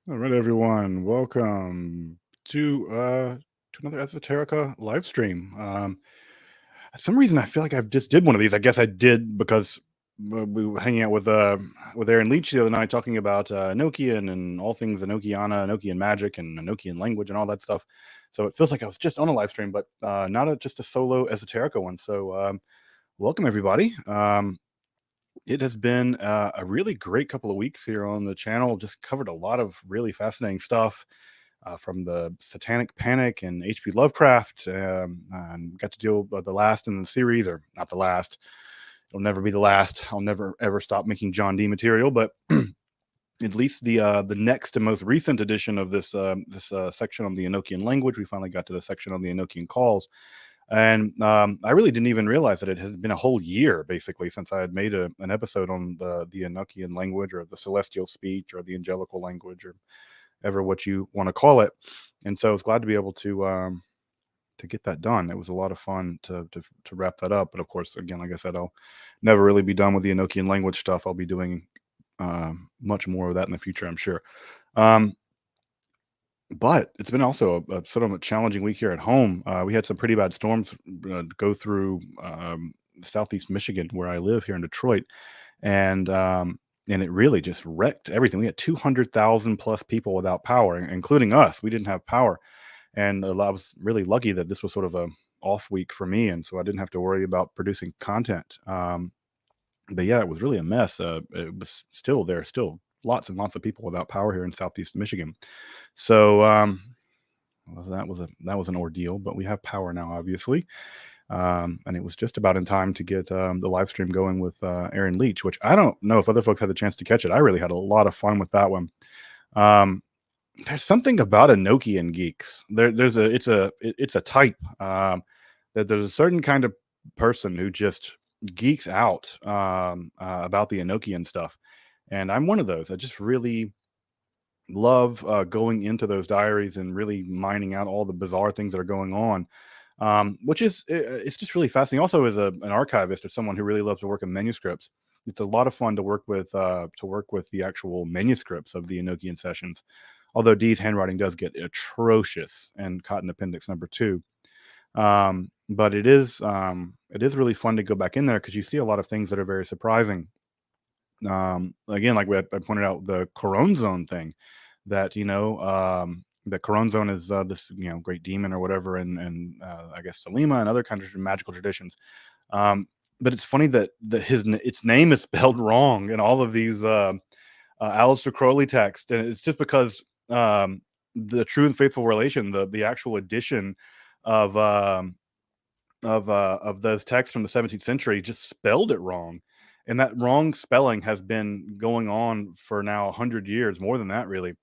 All right, everyone. Welcome to another Esoterica live stream. For some reason, I feel like I just did one of these. I guess I did because we were hanging out with Aaron Leach the other night, talking about Enochian and all things Enochiana, Enochian magic, and Enochian language, and all that stuff. So it feels like I was just on a live stream, but not just a solo Esoterica one. So welcome, everybody. It has been a really great couple of weeks here on the channel. Just covered a lot of really fascinating stuff from the Satanic Panic and H.P. Lovecraft. And got to deal with the last in the series, or not the last. It'll never be the last. I'll never ever stop making John Dee material, but at least the next and most recent edition of this section on the Enochian language, we finally got to the section on the Enochian calls. And I really didn't even realize that it had been a whole year, basically, since I had made an episode on the Enochian language, or the celestial speech, or the angelical language, or ever what you want to call it. And so I was glad to be able to get that done. It was a lot of fun to wrap that up. But of course, again, like I said, I'll never really be done with the Enochian language stuff. I'll be doing much more of that in the future, I'm sure. But it's been also a sort of a challenging week here at home. We had some pretty bad storms go through southeast Michigan, where I live here in Detroit, and it really just wrecked everything. We had 200,000 plus people without power, including us. We didn't have power, and I was really lucky that this was sort of a off week for me, and so I didn't have to worry about producing content. But yeah, it was really a mess. It was still lots and lots of people without power here in southeast Michigan. So well, that was an ordeal, but we have power now, obviously. And it was just about in time to get the live stream going with Aaron Leach, which I don't know if other folks had the chance to catch it. I really had a lot of fun with that one. There's something about Enochian geeks. It's a type that there's a certain kind of person who just geeks out about the Enochian stuff, and I'm one of those. I just really love going into those diaries and really mining out all the bizarre things that are going on, which is it's just really fascinating. Also, as an archivist or someone who really loves to work in manuscripts, it's a lot of fun to work with the actual manuscripts of the Enochian sessions. Although Dee's handwriting does get atrocious in Cotton Appendix #2, but it is really fun to go back in there because you see a lot of things that are very surprising. Again, like I pointed out, the Coron Zone thing, that the Coron Zone is this great demon or whatever, and I guess Salima and other kinds of magical traditions. But it's funny that its name is spelled wrong in all of these Aleister Crowley texts, and it's just because the True and Faithful Relation, the actual edition of those texts from the 17th century, just spelled it wrong. And that wrong spelling has been going on for now 100 years, more than that, really.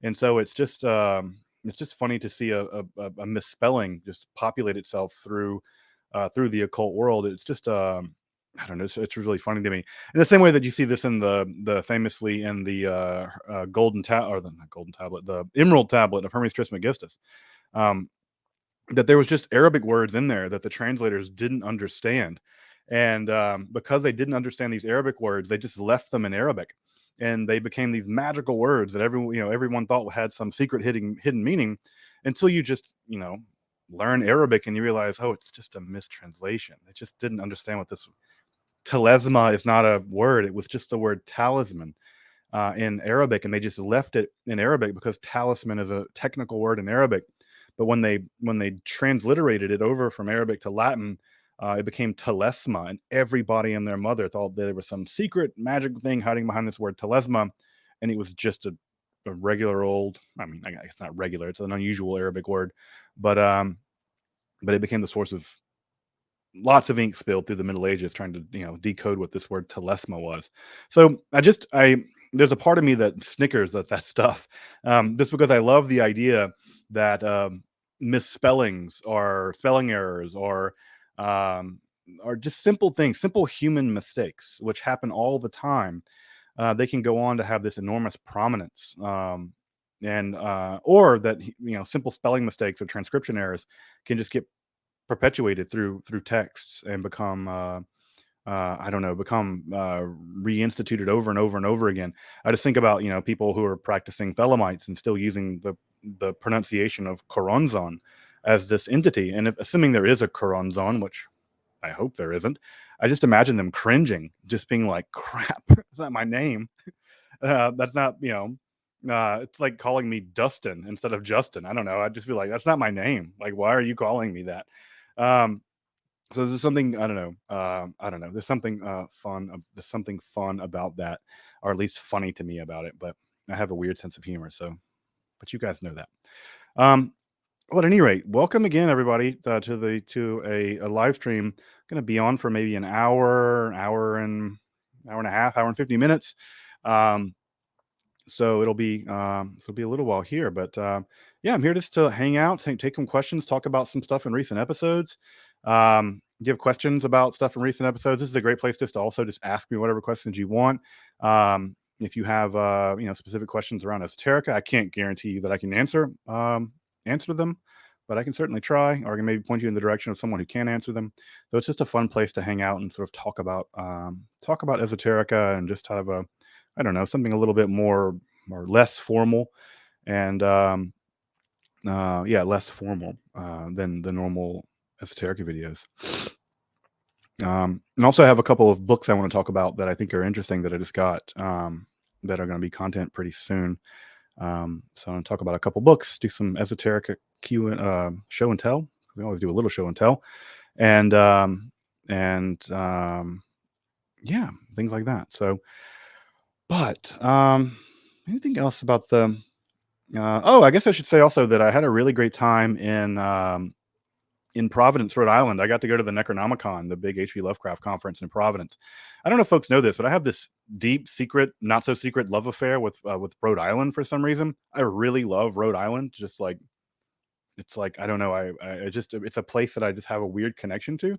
And so it's just funny to see a misspelling just populate itself through the occult world. It's just I don't know. It's really funny to me. In the same way that you see this in the famously in the golden or the not golden tablet, the emerald tablet of Hermes Trismegistus. That there was just Arabic words in there that the translators didn't understand. And because they didn't understand these Arabic words, they just left them in Arabic. And they became these magical words that everyone thought had some secret hidden meaning, until you just, learn Arabic and you realize, oh, it's just a mistranslation. They just didn't understand what this telesma is. Not a word. It was just the word talisman in Arabic, and they just left it in Arabic because talisman is a technical word in Arabic. But when they transliterated it over from Arabic to Latin, it became telesma, and everybody and their mother thought there was some secret magic thing hiding behind this word telesma, and it was just a regular old. I mean, I guess not regular; it's an unusual Arabic word, but it became the source of lots of ink spilled through the Middle Ages trying to decode what this word telesma was. So I there's a part of me that snickers at that stuff, just because I love the idea that misspellings or spelling errors or just simple things, simple human mistakes, which happen all the time. They can go on to have this enormous prominence, and or that simple spelling mistakes or transcription errors can just get perpetuated through texts and become I don't know, become reinstituted over and over and over again. I just think about, people who are practicing Thelemites and still using the pronunciation of Choronzon as this entity. And assuming there is a Choronzon, which I hope there isn't, I just imagine them cringing, just being like, crap, it's not my name. That's not, it's like calling me Dustin instead of Justin. I don't know. I'd just be like, that's not my name. Like, why are you calling me that? So there's something, I don't know. I don't know. There's something fun. There's something fun about that, or at least funny to me about it. But I have a weird sense of humor. So, but you guys know that. Um, well, at any rate, welcome again, everybody, to a live stream. Going to be on for maybe an hour, hour and a half, hour and 50 minutes. So it'll be a little while here, but yeah, I'm here just to hang out, take some questions, talk about some stuff in recent episodes. Give questions about stuff in recent episodes. This is a great place just to also just ask me whatever questions you want. If you have specific questions around esoterica, I can't guarantee you that I can answer them, but I can certainly try, or I can maybe point you in the direction of someone who can answer them. So it's just a fun place to hang out and sort of talk about esoterica and just have a, I don't know, something a little bit more or less formal, and less formal than the normal esoterica videos. And also I have a couple of books I want to talk about that I think are interesting that I just got that are going to be content pretty soon. So I'm going to talk about a couple books, do some esoterica show and tell. We always do a little show and tell, and yeah, things like that. So, but anything else about the? I guess I should say also that I had a really great time in Providence, Rhode Island. I got to go to the Necronomicon, the big H.P. Lovecraft conference in Providence. I don't know if folks know this, but I have this deep, secret, not so secret love affair with Rhode Island for some reason. I really love Rhode Island. Just like, it's like, I don't know. I just, it's a place that I just have a weird connection to,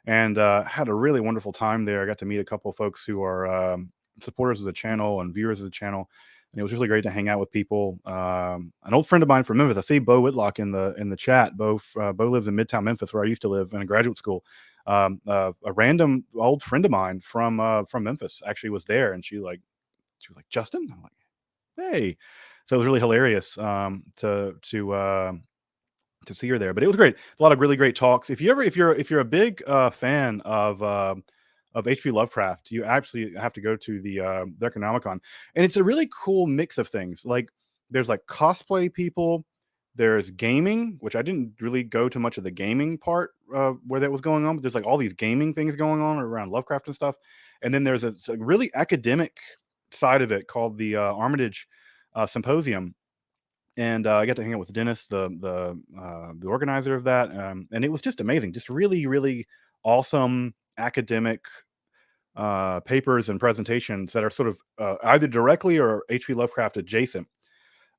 and had a really wonderful time there. I got to meet a couple of folks who are supporters of the channel and viewers of the channel, and it was really great to hang out with people. An old friend of mine from Memphis, I see Bo Whitlock in the chat. Bo lives in Midtown Memphis, where I used to live in a graduate school. A random old friend of mine from Memphis actually was there, and she was like, Justin. I'm like, hey. So it was really hilarious to see her there, but it was great. A lot of really great talks. If you're a big fan of H.P. Lovecraft, you absolutely have to go to the Necronomicon, and it's a really cool mix of things. Like, there's like cosplay people, there's gaming, which I didn't really go to much of the gaming part where that was going on, but there's like all these gaming things going on around Lovecraft and stuff, and then there's a really academic side of it called the Armitage Symposium. And I got to hang out with Dennis, the organizer of that, and it was just amazing. Just really, really awesome academic papers and presentations that are sort of either directly or H.P. Lovecraft adjacent.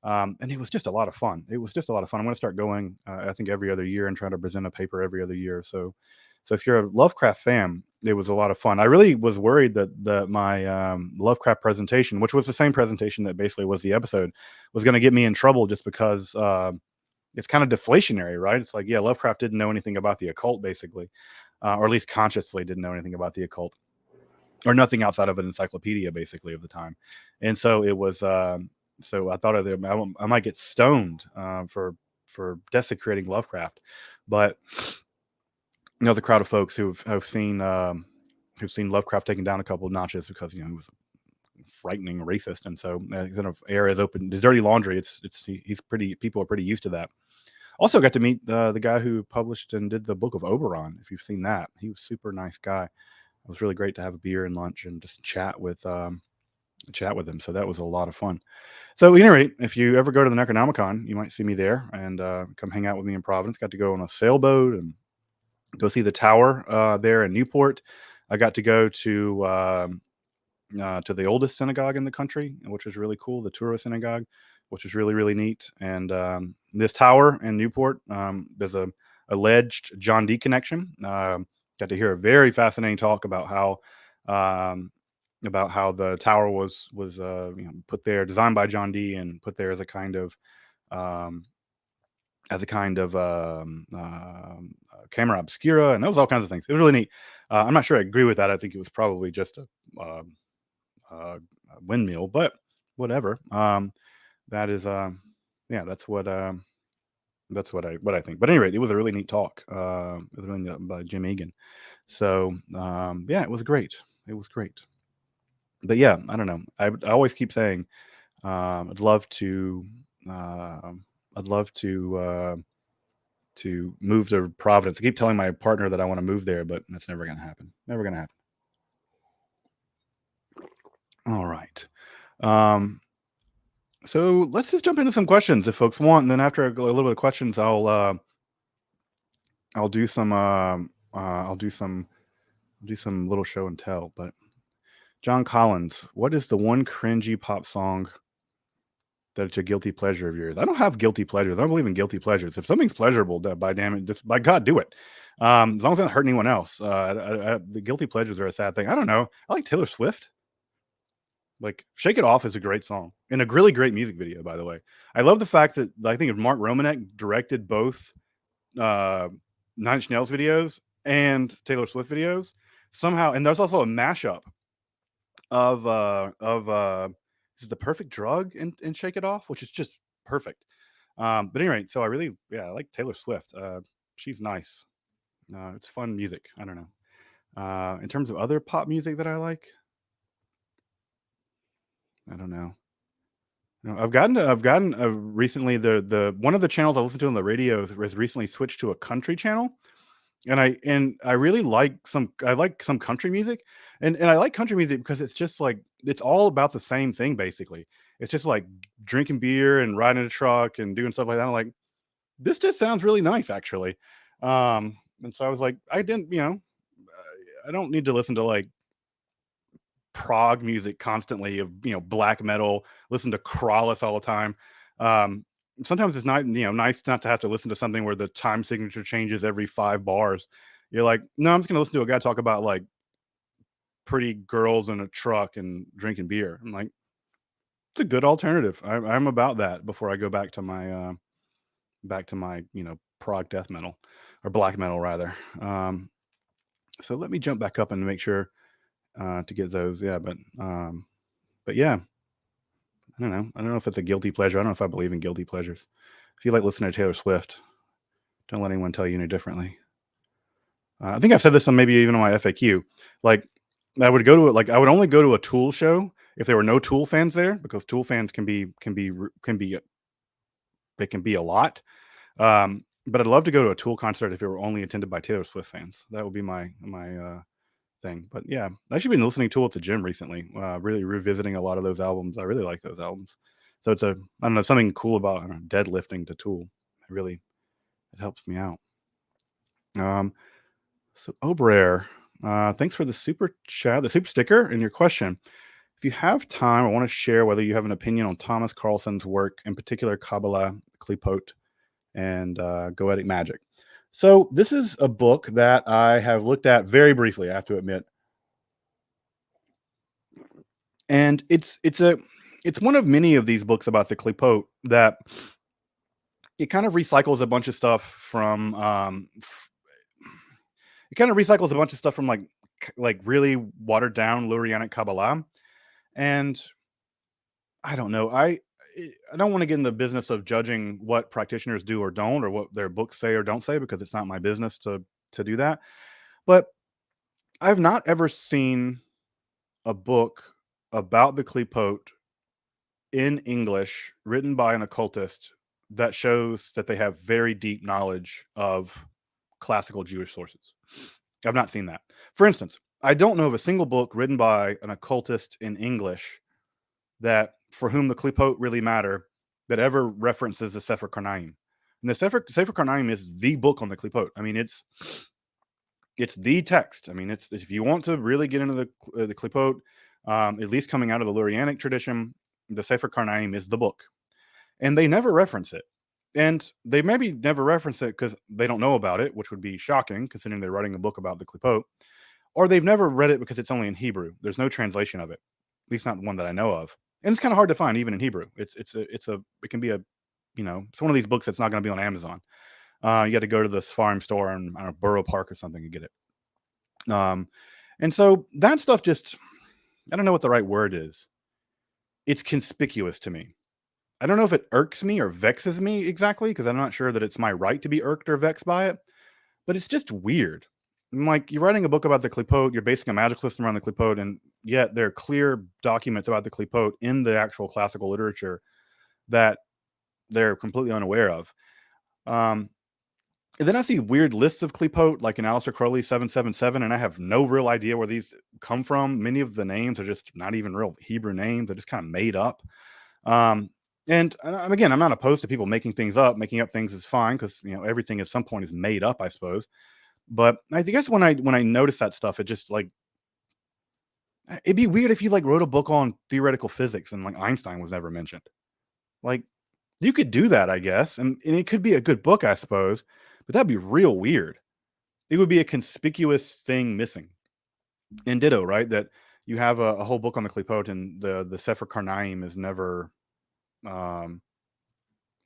And it was just a lot of fun. I'm going to start going, I think, every other year and try to present a paper every other year. So if you're a Lovecraft fan, it was a lot of fun. I really was worried that my Lovecraft presentation, which was the same presentation that basically was the episode, was going to get me in trouble just because it's kind of deflationary, right? It's like, yeah, Lovecraft didn't know anything about the occult, basically, or at least consciously didn't know anything about the occult, or nothing outside of an encyclopedia, basically, of the time. And so it was. So I thought I might get stoned for desecrating Lovecraft, but the crowd of folks who've seen Lovecraft taken down a couple of notches because he was frightening racist, and so kind of air is open. The dirty laundry. He's pretty. People are pretty used to that. Also got to meet the guy who published and did the Book of Oberon. If you've seen that, he was a super nice guy. It was really great to have a beer and lunch and just chat with him. So that was a lot of fun. So at any rate, if you ever go to the Necronomicon, you might see me there and come hang out with me in Providence. Got to go on a sailboat and go see the tower there in Newport. I got to go to the oldest synagogue in the country, which was really cool, the Touro Synagogue, which was really, really neat. And this tower in Newport, there's a alleged John Dee connection. Got to hear a very fascinating talk about how the tower was put there, designed by John Dee, and put there as a kind of camera obscura, and that was all kinds of things. It was really neat. I'm not sure I agree with that. I think it was probably just a windmill, but whatever. That is, yeah, that's what I think. But anyway, it was a really neat talk. It was really neat by Jim Egan. So yeah, it was great. It was great. But yeah, I don't know. I always keep saying I'd love to. I'd love to move to Providence. I keep telling my partner that I want to move there, but that's never going to happen. Never going to happen. All right. So let's just jump into some questions if folks want, and then after a little bit of questions, I'll do some I'll do some little show and tell. But John Collins, what is the one cringy pop song that's a guilty pleasure of yours? I don't have guilty pleasures. I don't believe in guilty pleasures. If something's pleasurable, by damn it, just by God, do it. As long as it doesn't hurt anyone else. The guilty pleasures are a sad thing. I don't know. I like Taylor Swift. Like "Shake It Off" is a great song and a really great music video, by the way. I love the fact that I think if Mark Romanek directed both uh, Nine Inch Nails videos and Taylor Swift videos somehow, and there's also a mashup of this is The Perfect Drug and "Shake It Off," which is just perfect. But anyway, so I like Taylor Swift. She's nice. It's fun music. I don't know. In terms of other pop music that I like, I don't know. No, I've gotten recently the one of the channels I listen to on the radio has recently switched to a country channel, and I really like some country music, and I like country music because it's just like it's all about the same thing basically. It's just like drinking beer and riding a truck and doing stuff like that. I'm like, this just sounds really nice actually. And so I was like, I didn't, I don't need to listen to like prog music constantly of black metal, listen to Crowley all the time. um Sometimes it's not nice not to have to listen to something where the time signature changes every 5 bars. You're like, no, I'm just gonna listen to a guy talk about like pretty girls in a truck and drinking beer. I'm like, it's a good alternative. I'm about that before I go back to my prog death metal, or black metal rather. So let me jump back up and make sure to get those. Yeah, but yeah, I don't know. I don't know if it's a guilty pleasure. I don't know if I believe in guilty pleasures. If you like listening to Taylor Swift, don't let anyone tell you any differently. I think I've said this on maybe even on my FAQ. Like, I would only go to a Tool show if there were no Tool fans there, because Tool fans they can be a lot. But I'd love to go to a Tool concert if it were only attended by Taylor Swift fans. That would be my thing. But yeah, I've actually been listening to Tool at the gym recently. Really revisiting a lot of those albums. I really like those albums. So I don't know, something cool about deadlifting to Tool. It helps me out. So Obrair, thanks for the super chat, the super sticker, and your question. If you have time, I want to share whether you have an opinion on Thomas Carlson's work, in particular Kabbalah, Klipote, and Goetic magic. So this is a book that I have looked at very briefly, I have to admit. And it's one of many of these books about the Klipote that it kind of recycles a bunch of stuff from like really watered down Lurianic Kabbalah. And I don't know. I don't want to get in the business of judging what practitioners do or don't, or what their books say or don't say, because it's not my business to do that. But I've not ever seen a book about the Klipote in English written by an occultist that shows that they have very deep knowledge of classical Jewish sources. I've not seen that. For instance, I don't know of a single book written by an occultist in English that for whom the Klipote really matter that ever references the Sefer Karnaim. And the Sefer Karnaim is the book on the Klipote. I mean, it's the text. I mean, it's if you want to really get into the Klipote, at least coming out of the Lurianic tradition, the Sefer Karnaim is the book, and they never reference it. And they maybe never reference it because they don't know about it, which would be shocking considering they're writing a book about the Klipote, or they've never read it because it's only in Hebrew. There's no translation of it, at least not one that I know of. And it's kind of hard to find even in Hebrew. It can be it's one of these books that's not going to be on Amazon. You got to go to the Sfarim store in Borough Park or something and get it. And so that stuff just, I don't know what the right word is. It's conspicuous to me. I don't know if it irks me or vexes me exactly, because I'm not sure that it's my right to be irked or vexed by it, but it's just weird. I'm like, you're writing a book about the Klipote, you're basing a magic system around the Klipote, and yet there are clear documents about the Klipote in the actual classical literature that they're completely unaware of. And then I see weird lists of Klipote, like in Aleister Crowley 777, and I have no real idea where these come from. Many of the names are just not even real Hebrew names; they're just kind of made up. Um, and again, I'm not opposed to people making things up. Making up things is fine, because everything at some point is made up, I suppose. But I guess when I notice that stuff, it just like, it'd be weird if you like wrote a book on theoretical physics and like Einstein was never mentioned. Like, you could do that, I guess, and it could be a good book, I suppose, but that'd be real weird. It would be a conspicuous thing missing. And ditto, right? That you have a whole book on the Klipote, and the Sefer Karnaim um,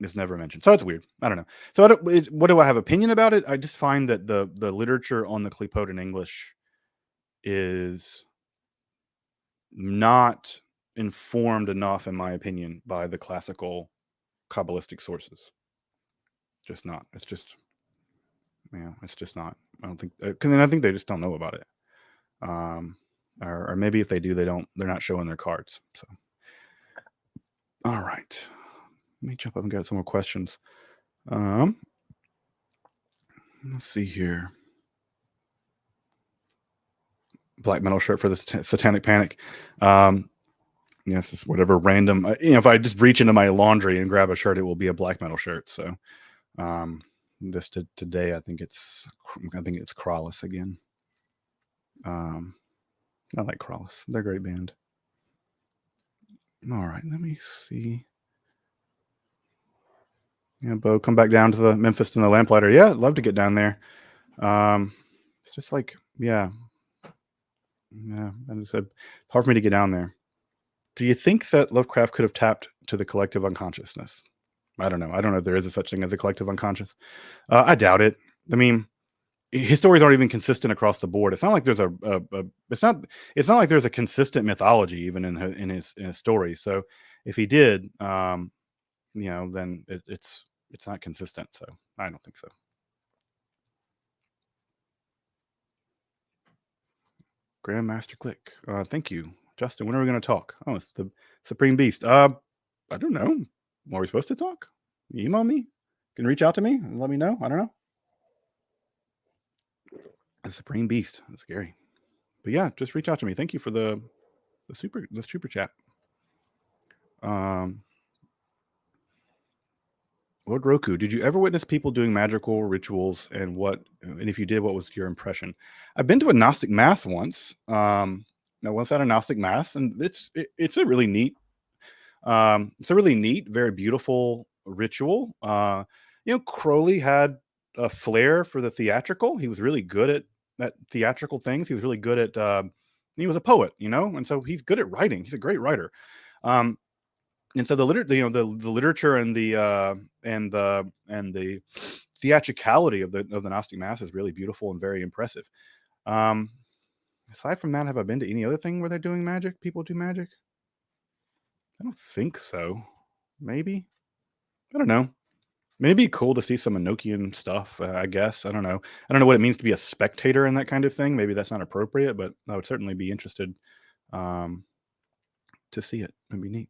is never mentioned. So it's weird. I don't know. So what do I have opinion about it? I just find that the literature on the Klipote in English is not informed enough, in my opinion, by the classical Kabbalistic sources. Just not. It's just, it's just not. I don't think, because I think they just don't know about it. Or maybe if they do, they're not showing their cards. So, all right, let me jump up and get some more questions. Let's see here. Black metal shirt for the Satanic Panic. Yes, it's whatever random. If I just reach into my laundry and grab a shirt, it will be a black metal shirt. So, today, I think it's Krallis again. I like Krallis. They're a great band. All right, let me see. Yeah, Bo, come back down to the Memphis and the Lamplighter. Yeah, I'd love to get down there. It's just like, yeah. As I said, it's hard for me to get down there. Do you think that Lovecraft could have tapped to the collective unconsciousness? I don't know. I don't know if there is a such thing as a collective unconscious. I doubt it. I mean, his stories aren't even consistent across the board. It's not like there's it's not like there's a consistent mythology even in his stories. So if he did, then it's not consistent. So I don't think so. Grandmaster Click. Thank you, Justin. When are we going to talk? Oh, it's the Supreme Beast. I don't know. Are we supposed to talk? Email me. You can reach out to me and let me know. I don't know. The Supreme Beast. That's scary. But yeah, just reach out to me. Thank you for the super chat. Lord Roku, did you ever witness people doing magical rituals, and if you did, what was your impression? I've been to a Gnostic mass once. I once at a Gnostic mass, and it's a really neat, very beautiful ritual. Crowley had a flair for the theatrical. He was really good at theatrical things. He was really good at, he was a poet, and so he's good at writing. He's a great writer. And so the literature and the theatricality of the Gnostic Mass is really beautiful and very impressive. Aside from that, have I been to any other thing where they're doing magic? People do magic? I don't think so. Maybe. I don't know. Maybe it'd be cool to see some Enochian stuff, I guess. I don't know. I don't know what it means to be a spectator in that kind of thing. Maybe that's not appropriate, but I would certainly be interested to see it. It'd be neat.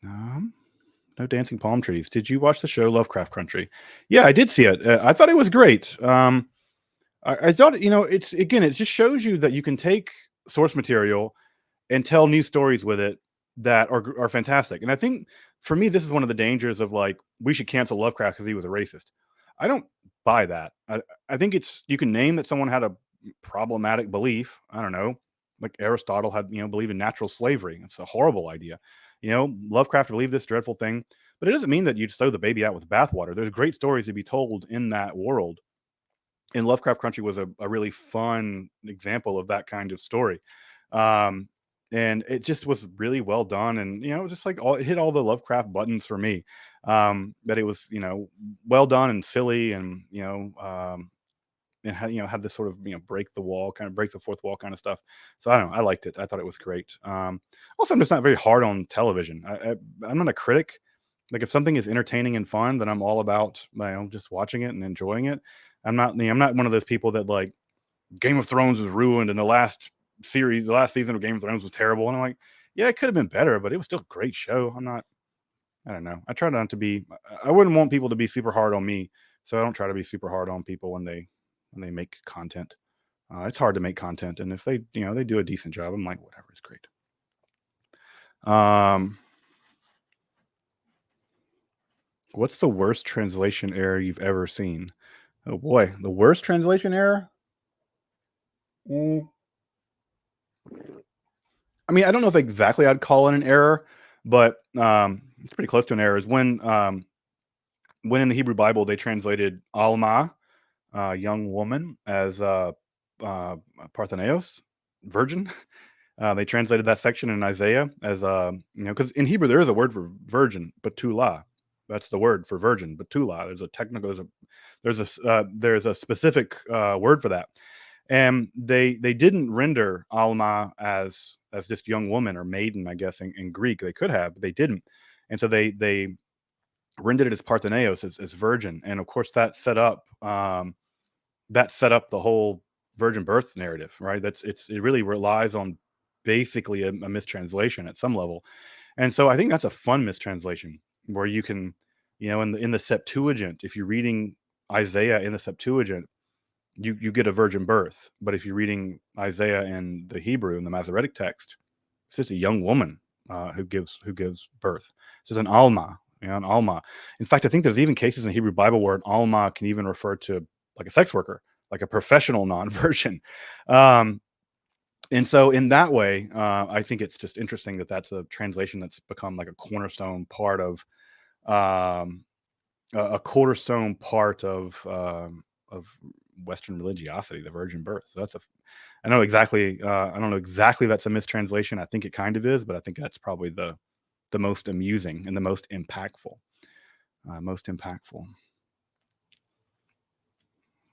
No dancing palm trees. Did you watch the show Lovecraft Country? Yeah, I did see it. I thought it was great. I thought, it just shows you that you can take source material and tell new stories with it that are fantastic. And I think for me, this is one of the dangers of like, we should cancel Lovecraft because he was a racist. I don't buy that. I think you can name that someone had a problematic belief. I don't know, like Aristotle had, believed in natural slavery. It's a horrible idea. Lovecraft believed this dreadful thing, but it doesn't mean that you just throw the baby out with the bathwater. There's great stories to be told in that world. And Lovecraft Country was a really fun example of that kind of story. And it just was really well done. And, just like it hit all the Lovecraft buttons for me. That it was, well done and silly and, and have this sort of break the wall, kind of break the fourth wall kind of stuff. So I don't know, I liked it. I thought it was great. Also, I'm just not very hard on television. I'm not a critic. Like if something is entertaining and fun, then I'm all about just watching it and enjoying it. I'm not one of those people that like Game of Thrones was ruined and the last season of Game of Thrones was terrible. And I'm like, yeah, it could have been better, but it was still a great show. I don't know. I try not to be. I wouldn't want people to be super hard on me, so I don't try to be super hard on people when they make content. It's hard to make content, and if they do a decent job, I'm like, whatever, it's great. What's the worst translation error you've ever seen? Oh boy, the worst translation error. I mean, I don't know if exactly I'd call it an error, but it's pretty close to an error. Is when in the Hebrew Bible they translated Alma, young woman, as Partheneos, virgin. They translated that section in Isaiah as because in Hebrew there is a word for virgin, betula. That's the word for virgin, betula. There's a specific word for that, and they didn't render Alma as just young woman or maiden, I guess in Greek. They could have, but they didn't, and so they rendered it as Partheneos, as virgin, and of course that set up the whole virgin birth narrative, right? It really relies on basically a mistranslation at some level, and so I think that's a fun mistranslation where you can, in the Septuagint, if you're reading Isaiah in the Septuagint, you get a virgin birth, but if you're reading Isaiah in the Hebrew in the Masoretic text, it's just a young woman who gives birth. It's just an alma, an alma. In fact, I think there's even cases in the Hebrew Bible where an alma can even refer to like a sex worker, like a professional non-virgin. And so in that way, I think it's just interesting that that's a translation that's become like a cornerstone part of a cornerstone part of Western religiosity, the virgin birth. So I don't know exactly that's a mistranslation. I think it kind of is, but I think that's probably the most amusing and the most impactful. All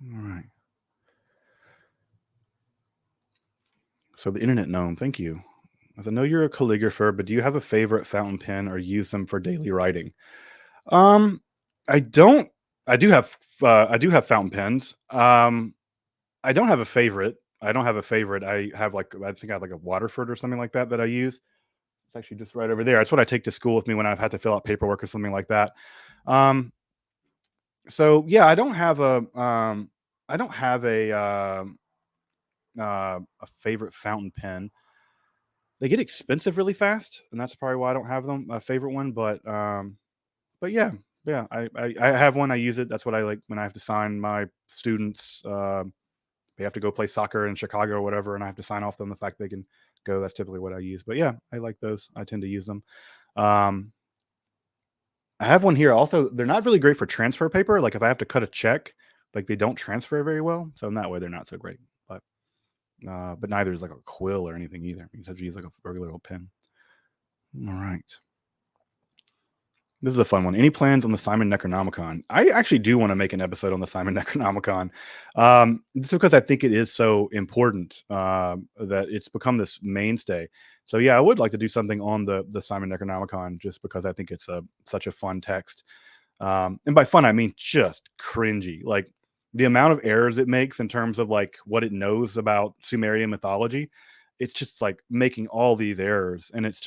right. So the internet gnome, thank you. I know you're a calligrapher, but do you have a favorite fountain pen or use them for daily writing? Um, I don't. I do have fountain pens. I don't have a favorite. I don't have a favorite. I think I have like a Waterford or something like that I use. It's actually just right over there. It's what I take to school with me when I've had to fill out paperwork or something like that. Um, so yeah, I don't have a favorite fountain pen. They get expensive really fast, and that's probably why I don't have them a favorite one. But yeah, I have one. I use it. That's what I like when I have to sign my students. They have to go play soccer in Chicago or whatever, and I have to sign off them the fact they can go. That's typically what I use. But yeah, I like those. I tend to use them. Um, I have one here. Also, they're not really great for transfer paper. Like if I have to cut a check, like they don't transfer very well. So in that way, they're not so great. But neither is like a quill or anything either. You just have to use like a regular old pen. All right. This is a fun one. Any plans on the Simon Necronomicon? I actually do want to make an episode on the Simon Necronomicon. Just because I think it is so important that it's become this mainstay. So yeah, I would like to do something on the Simon Necronomicon just because I think it's such a fun text. And by fun, I mean just cringy. Like the amount of errors it makes in terms of like what it knows about Sumerian mythology. It's just like making all these errors, and it's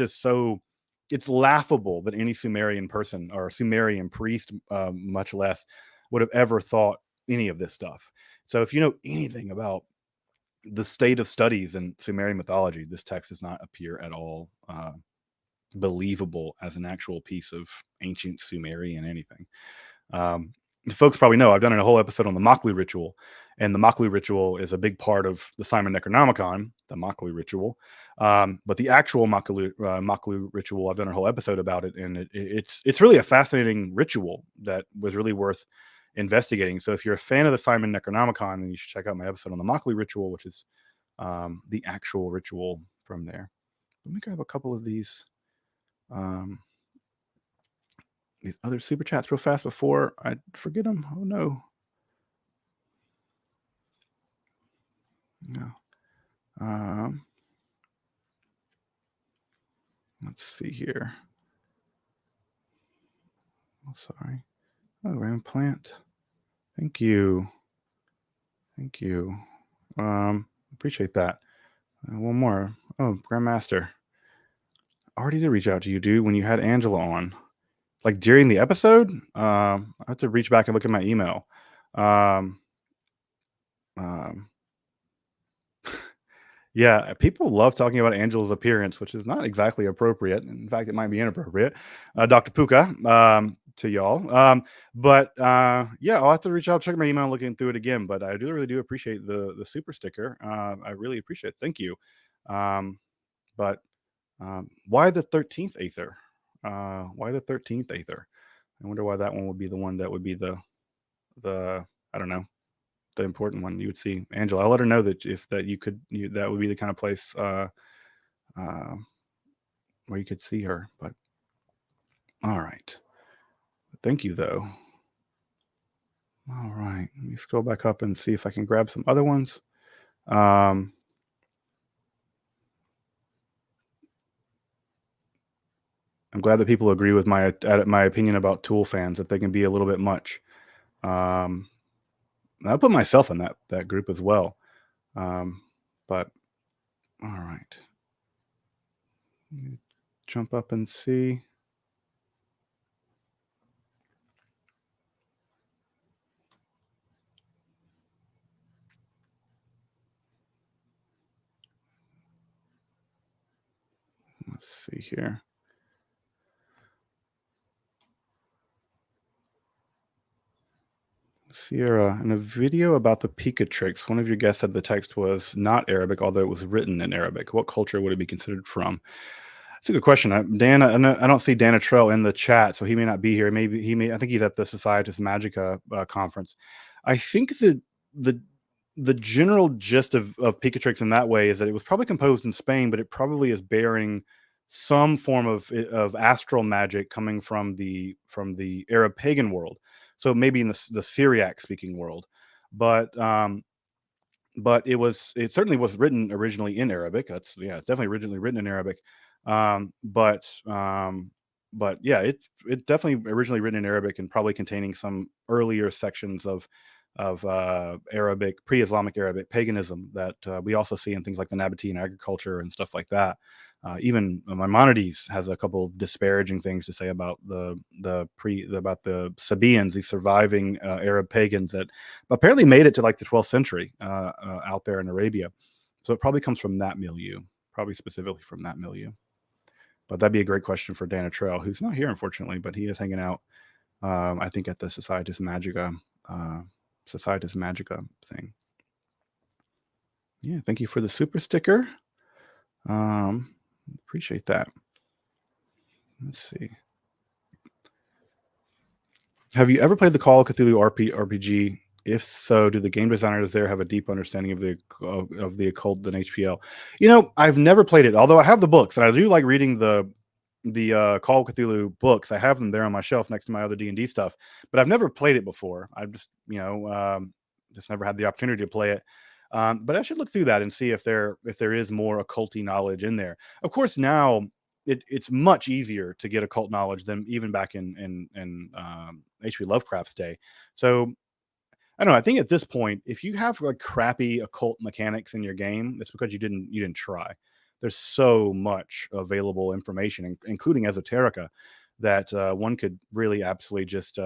laughable that any Sumerian person or Sumerian priest, much less, would have ever thought any of this stuff. So if you know anything about the state of studies in Sumerian mythology, this text does not appear at all believable as an actual piece of ancient Sumerian anything. Folks probably know I've done a whole episode on the Mockley ritual, and the Mockley ritual is a big part of the Simon Necronomicon, the Mockley ritual. But the actual Mockley ritual, I've done a whole episode about it, and it's really a fascinating ritual that was really worth investigating. So if you're a fan of the Simon Necronomicon, then you should check out my episode on the Mockley ritual, which is the actual ritual from there. Let me grab a couple of these other super chats real fast before I forget them. Oh no. Yeah. Let's see here. Oh, sorry. Oh, random plant. Thank you. Thank you. Appreciate that. One more. Oh, Grandmaster. I already did reach out to you, dude, when you had Angela on. Like during the episode? I have to reach back and look at my email. Um, um, yeah, people love talking about Angela's appearance, which is not exactly appropriate. In fact, it might be inappropriate. Dr. Puka, to y'all. Yeah, I'll have to reach out, check my email, looking through it again. But I really do appreciate the super sticker. I really appreciate it. Thank you. Um, but why the 13th Aether? Why the 13th Aether? I wonder why that one would be the one that would be the I don't know, the important one you would see. Angela, I'll let her know that if that you could that would be the kind of place uh, where you could see her. But all right, thank you though. All right, let me scroll back up and see if I can grab some other ones. I'm glad that people agree with my opinion about Tool fans, that they can be a little bit much. I put myself in that group as well. But all right, jump up and see. Let's see here. Sierra, in a video about the Picatrix, one of your guests said the text was not Arabic, although it was written in Arabic. What culture would it be considered from? That's a good question. I don't see Dana Trell in the chat, so he may not be here. Maybe he may. I think he's at the Societas Magica conference. I think the the general gist of Picatrix in that way is that it was probably composed in Spain, but it probably is bearing some form of astral magic coming from the Arab pagan world. So maybe in the Syriac speaking world, but it certainly was written originally in Arabic. It's definitely originally written in Arabic. Um, but um, but yeah, it definitely originally written in Arabic and probably containing some earlier sections of Arabic, pre-Islamic Arabic paganism that we also see in things like the Nabatean agriculture and stuff like that. Even Maimonides has a couple disparaging things to say about about the Sabaeans, these surviving Arab pagans that apparently made it to like the 12th century out there in Arabia. So it probably comes from that milieu, probably specifically from that milieu. But that'd be a great question for Dana Trail, who's not here unfortunately, but he is hanging out. I think at the Societas Magica thing. Yeah, thank you for the super sticker. Appreciate that. Let's see. Have you ever played the Call of Cthulhu RPG? If so, do the game designers there have a deep understanding of the occult than HPL? I've never played it, although I have the books, and I do like reading the Call of Cthulhu books. I have them there on my shelf next to my other D&D stuff, but I've never played it before. I've just never had the opportunity to play it. But I should look through that and see if there is more occulty knowledge in there. Of course, now it's much easier to get occult knowledge than even back in H.P. Lovecraft's day. So I don't know. I think at this point, if you have like crappy occult mechanics in your game, it's because you didn't try. There's so much available information, including Esoterica, that one could really absolutely just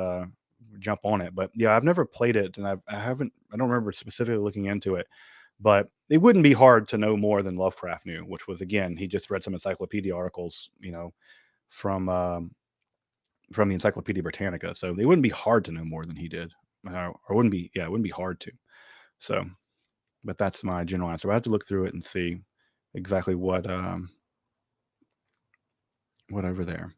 jump on it. But yeah, I've never played it, and I don't remember specifically looking into it. But it wouldn't be hard to know more than Lovecraft knew, which was, again, he just read some encyclopedia articles, from the Encyclopedia Britannica. So it wouldn't be hard to know more than he did, or it wouldn't be hard to. So, but that's my general answer. I have to look through it and see exactly what over there.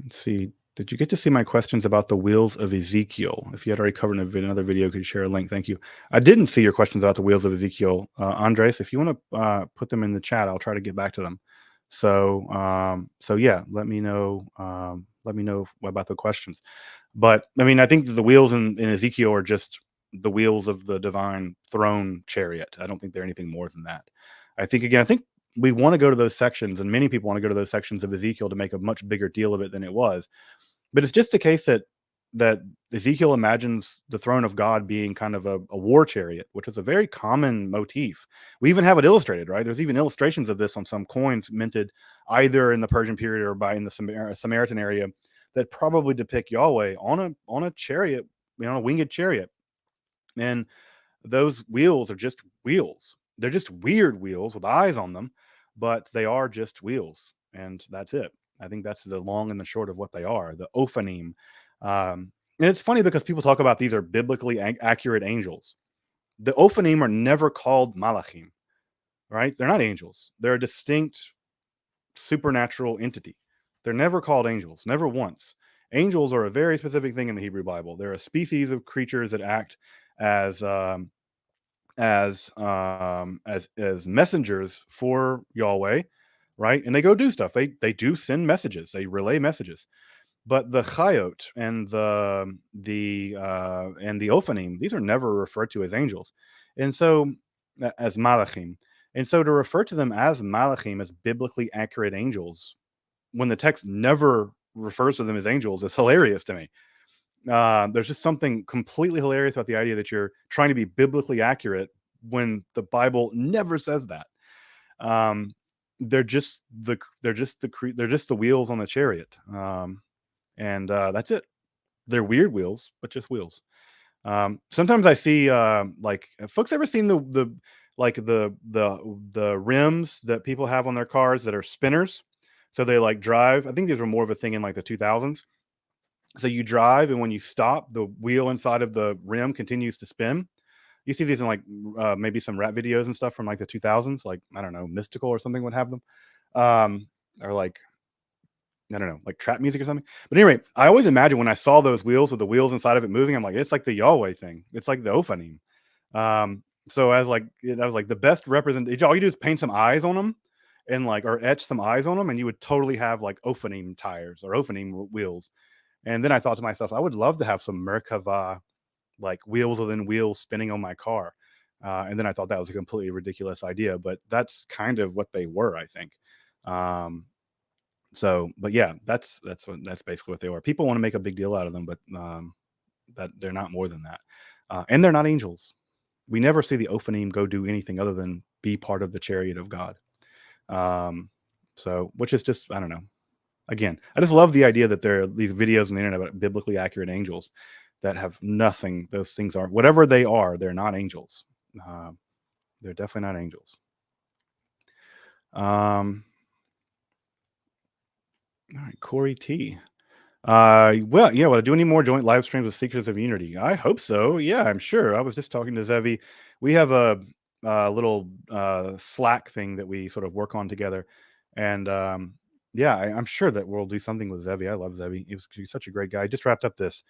Let's see. Did you get to see my questions about the wheels of Ezekiel? If you had already covered in another video, could you share a link? Thank you. I didn't see your questions about the wheels of Ezekiel. Andres, if you want to put them in the chat, I'll try to get back to them. So yeah, let me know about the questions. But I mean, I think the wheels in Ezekiel are just the wheels of the divine throne chariot. I don't think they're anything more than that. I think we want to go to those sections, and many people want to go to those sections of Ezekiel to make a much bigger deal of it than it was. But it's just the case that Ezekiel imagines the throne of God being kind of a war chariot, which is a very common motif. We even have it illustrated, right? There's even illustrations of this on some coins minted either in the Persian period or by in the Samaritan area that probably depict Yahweh on a chariot, a winged chariot. And those wheels are just wheels. They're just weird wheels with eyes on them, but they are just wheels, and that's it. I think that's the long and the short of what they are. The Ophanim. And it's funny because people talk about these are biblically accurate angels. The Ophanim are never called Malachim, right? They're not angels. They're a distinct supernatural entity. They're never called angels, never once. Angels are a very specific thing in the Hebrew Bible. They're a species of creatures that act as as messengers for Yahweh, right? And they go do stuff. They do send messages. They relay messages. But the Chayot and the Ophanim, these are never referred to as angels, and so as Malachim. And so to refer to them as Malachim, as biblically accurate angels, when the text never refers to them as angels, is hilarious to me. There's just something completely hilarious about the idea that you're trying to be biblically accurate when the Bible never says that. Um, they're just the wheels on the chariot, and that's it. They're weird wheels, but just wheels. Sometimes I see like, have folks ever seen the rims that people have on their cars that are spinners? So they like drive. I think these were more of a thing in like the 2000s. So you drive, and when you stop, the wheel inside of the rim continues to spin. You see these in like maybe some rap videos and stuff from like the 2000s, like, I don't know, Mystical or something would have them, or like, I don't know, like trap music or something. But anyway, I always imagine when I saw those wheels with the wheels inside of it moving, I'm like, it's like the Yahweh thing. It's like the Ophanim. So as like, I was like, the best representation, all you do is paint some eyes on them and like, or etch some eyes on them, and you would totally have like Ophanim tires or Ophanim wheels. And then I thought to myself, I would love to have some Merkava, like wheels within wheels spinning on my car. And then I thought that was a completely ridiculous idea, but that's kind of what they were, I think. But yeah, that's basically what they were. People want to make a big deal out of them, but that they're not more than that. And they're not angels. We never see the Ophanim go do anything other than be part of the chariot of God. Which is just, I don't know. Again, I just love the idea that there are these videos on the internet about biblically accurate angels that have nothing. Those things are, whatever they are, they're not angels. They're definitely not angels. All right, Corey T. Well, yeah. Will I do any more joint live streams with Secrets of Unity? I hope so. Yeah, I'm sure. I was just talking to Zevi. We have a little Slack thing that we sort of work on together, and yeah, I'm sure that we'll do something with Zevi. I love Zevi. He's such a great guy. He just wrapped up this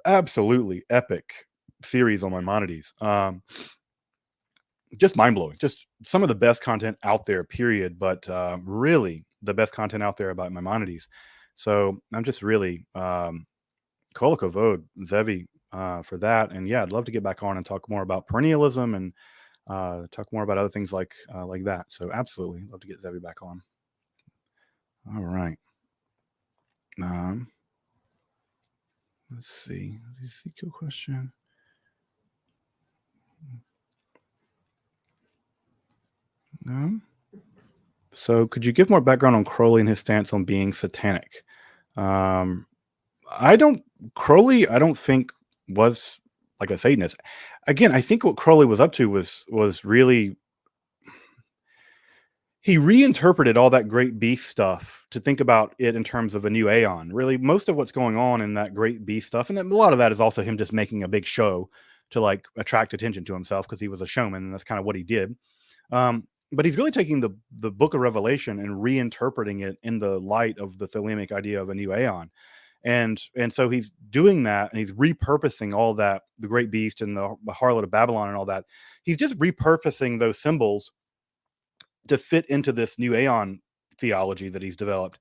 absolutely epic series on Maimonides. Just mind blowing. Just some of the best content out there. Period. But really, the best content out there about Maimonides. So I'm just really kol kavod, Zevi, for that. And yeah, I'd love to get back on and talk more about perennialism and talk more about other things like that. So absolutely love to get Zevi back on. All right. Let's see. Ezekiel question. So could you give more background on Crowley and his stance on being satanic? Crowley, I don't think was like a Satanist. Again, I think what Crowley was up to was really, he reinterpreted all that great beast stuff to think about it in terms of a new aeon. Really, most of what's going on in that great beast stuff, and a lot of that is also him just making a big show to like attract attention to himself because he was a showman, and that's kind of what he did. But he's really taking the Book of Revelation and reinterpreting it in the light of the Thelemic idea of a new aeon. And so he's doing that, and he's repurposing all that, the great beast and the harlot of Babylon and all that. He's just repurposing those symbols to fit into this new aeon theology that he's developed.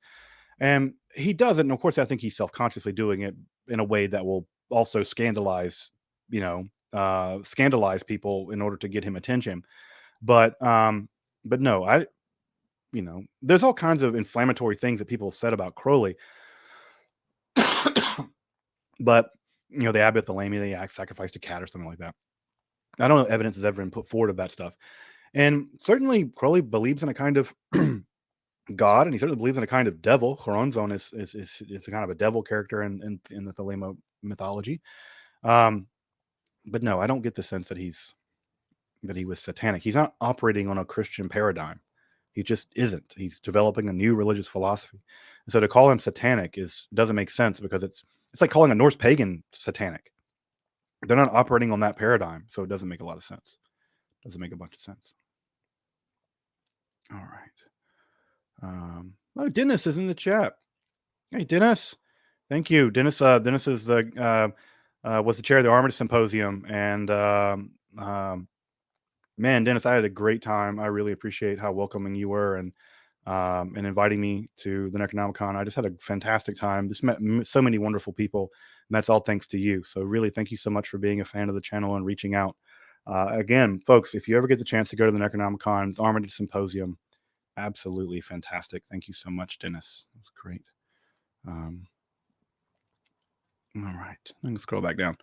And he does it. And of course, I think he's self-consciously doing it in a way that will also scandalize scandalize people in order to get him attention. But no, there's all kinds of inflammatory things that people have said about Crowley. But the abbot, the lamia, they sacrificed a cat or something like that. I don't know if evidence has ever been put forward of that stuff. And certainly Crowley believes in a kind of God, and he certainly believes in a kind of devil. Choronzon is a kind of a devil character in the Thelema mythology. But no, I don't get the sense that he was satanic. He's not operating on a Christian paradigm. He just isn't. He's developing a new religious philosophy. And so to call him satanic doesn't make sense, because it's like calling a Norse pagan satanic. They're not operating on that paradigm, so it doesn't make a lot of sense. Doesn't make a bunch of sense. All right. Dennis is in the chat. Hey, Dennis. Thank you. Dennis is was the chair of the Armitage Symposium. And man, Dennis, I had a great time. I really appreciate how welcoming you were, and inviting me to the Necronomicon. I just had a fantastic time. Just met so many wonderful people, and that's all thanks to you. So really, thank you so much for being a fan of the channel and reaching out. Again, folks, if you ever get the chance to go to the Necronomicon, Armitage Symposium, absolutely fantastic. Thank you so much, Dennis. It was great. All right, let me scroll back down.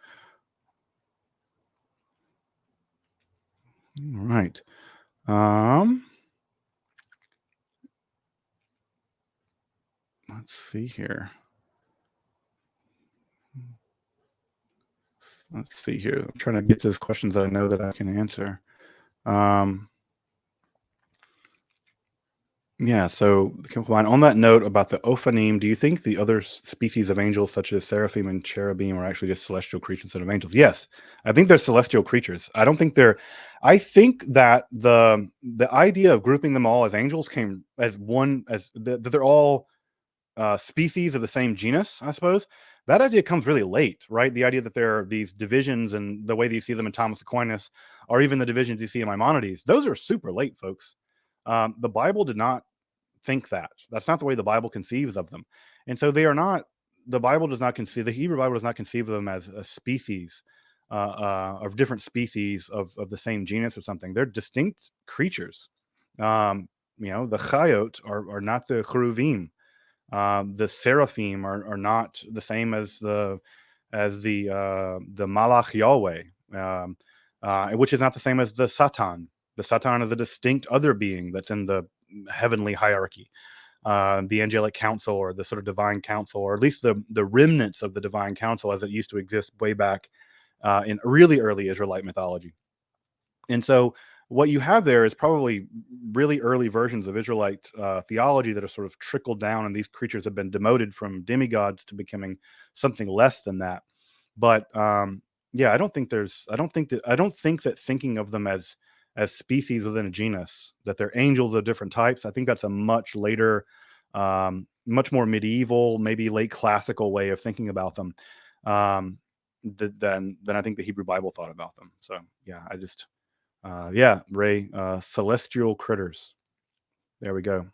All right. Let's see here. I'm trying to get to those questions that I know that I can answer. Yeah, so on that note about the Ophanim, do you think the other species of angels, such as seraphim and cherubim, are actually just celestial creatures instead of angels? Yes, I think they're celestial creatures. I don't think they're. I think that the idea of grouping them all as angels came as that they're all species of the same genus, I suppose. That idea comes really late, right? The idea that there are these divisions, and the way that you see them in Thomas Aquinas, or even the divisions you see in Maimonides, those are super late, folks. The Bible did not think that. That's not the way the Bible conceives of them. And so they are not, the Bible does not conceive, the Hebrew Bible does not conceive of them as a species, of different species of the same genus or something. They're distinct creatures. The Chayot are not the Cheruvim. The Seraphim are not the same as the Malach Yahweh, which is not the same as the Satan. The Satan is a distinct other being that's in the heavenly hierarchy, the angelic council, or the sort of divine council, or at least the remnants of the divine council as it used to exist way back in really early Israelite mythology. And so what you have there is probably really early versions of Israelite theology that are sort of trickled down, and these creatures have been demoted from demigods to becoming something less than that. But yeah, I don't think that thinking of them as species within a genus, that they're angels of different types, I think that's a much later, much more medieval, maybe late classical way of thinking about them than I think the Hebrew Bible thought about them. So yeah, I just Ray, celestial critters. There we go.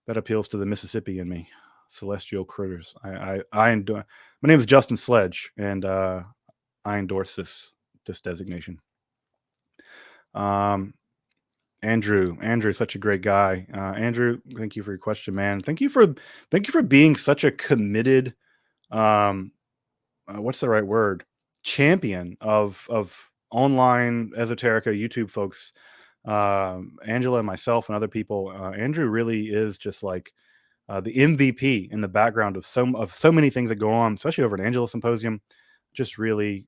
That appeals to the Mississippi in me. Celestial critters. I endorse. My name is Justin Sledge, and I endorse this designation. Andrew, such a great guy. Andrew, thank you for your question, man. Thank you for being such a committed, what's the right word? Champion of online esoterica YouTube folks. Angela and myself and other people. Andrew really is just like the MVP in the background of so many things that go on, especially over at Angela Symposium. Just really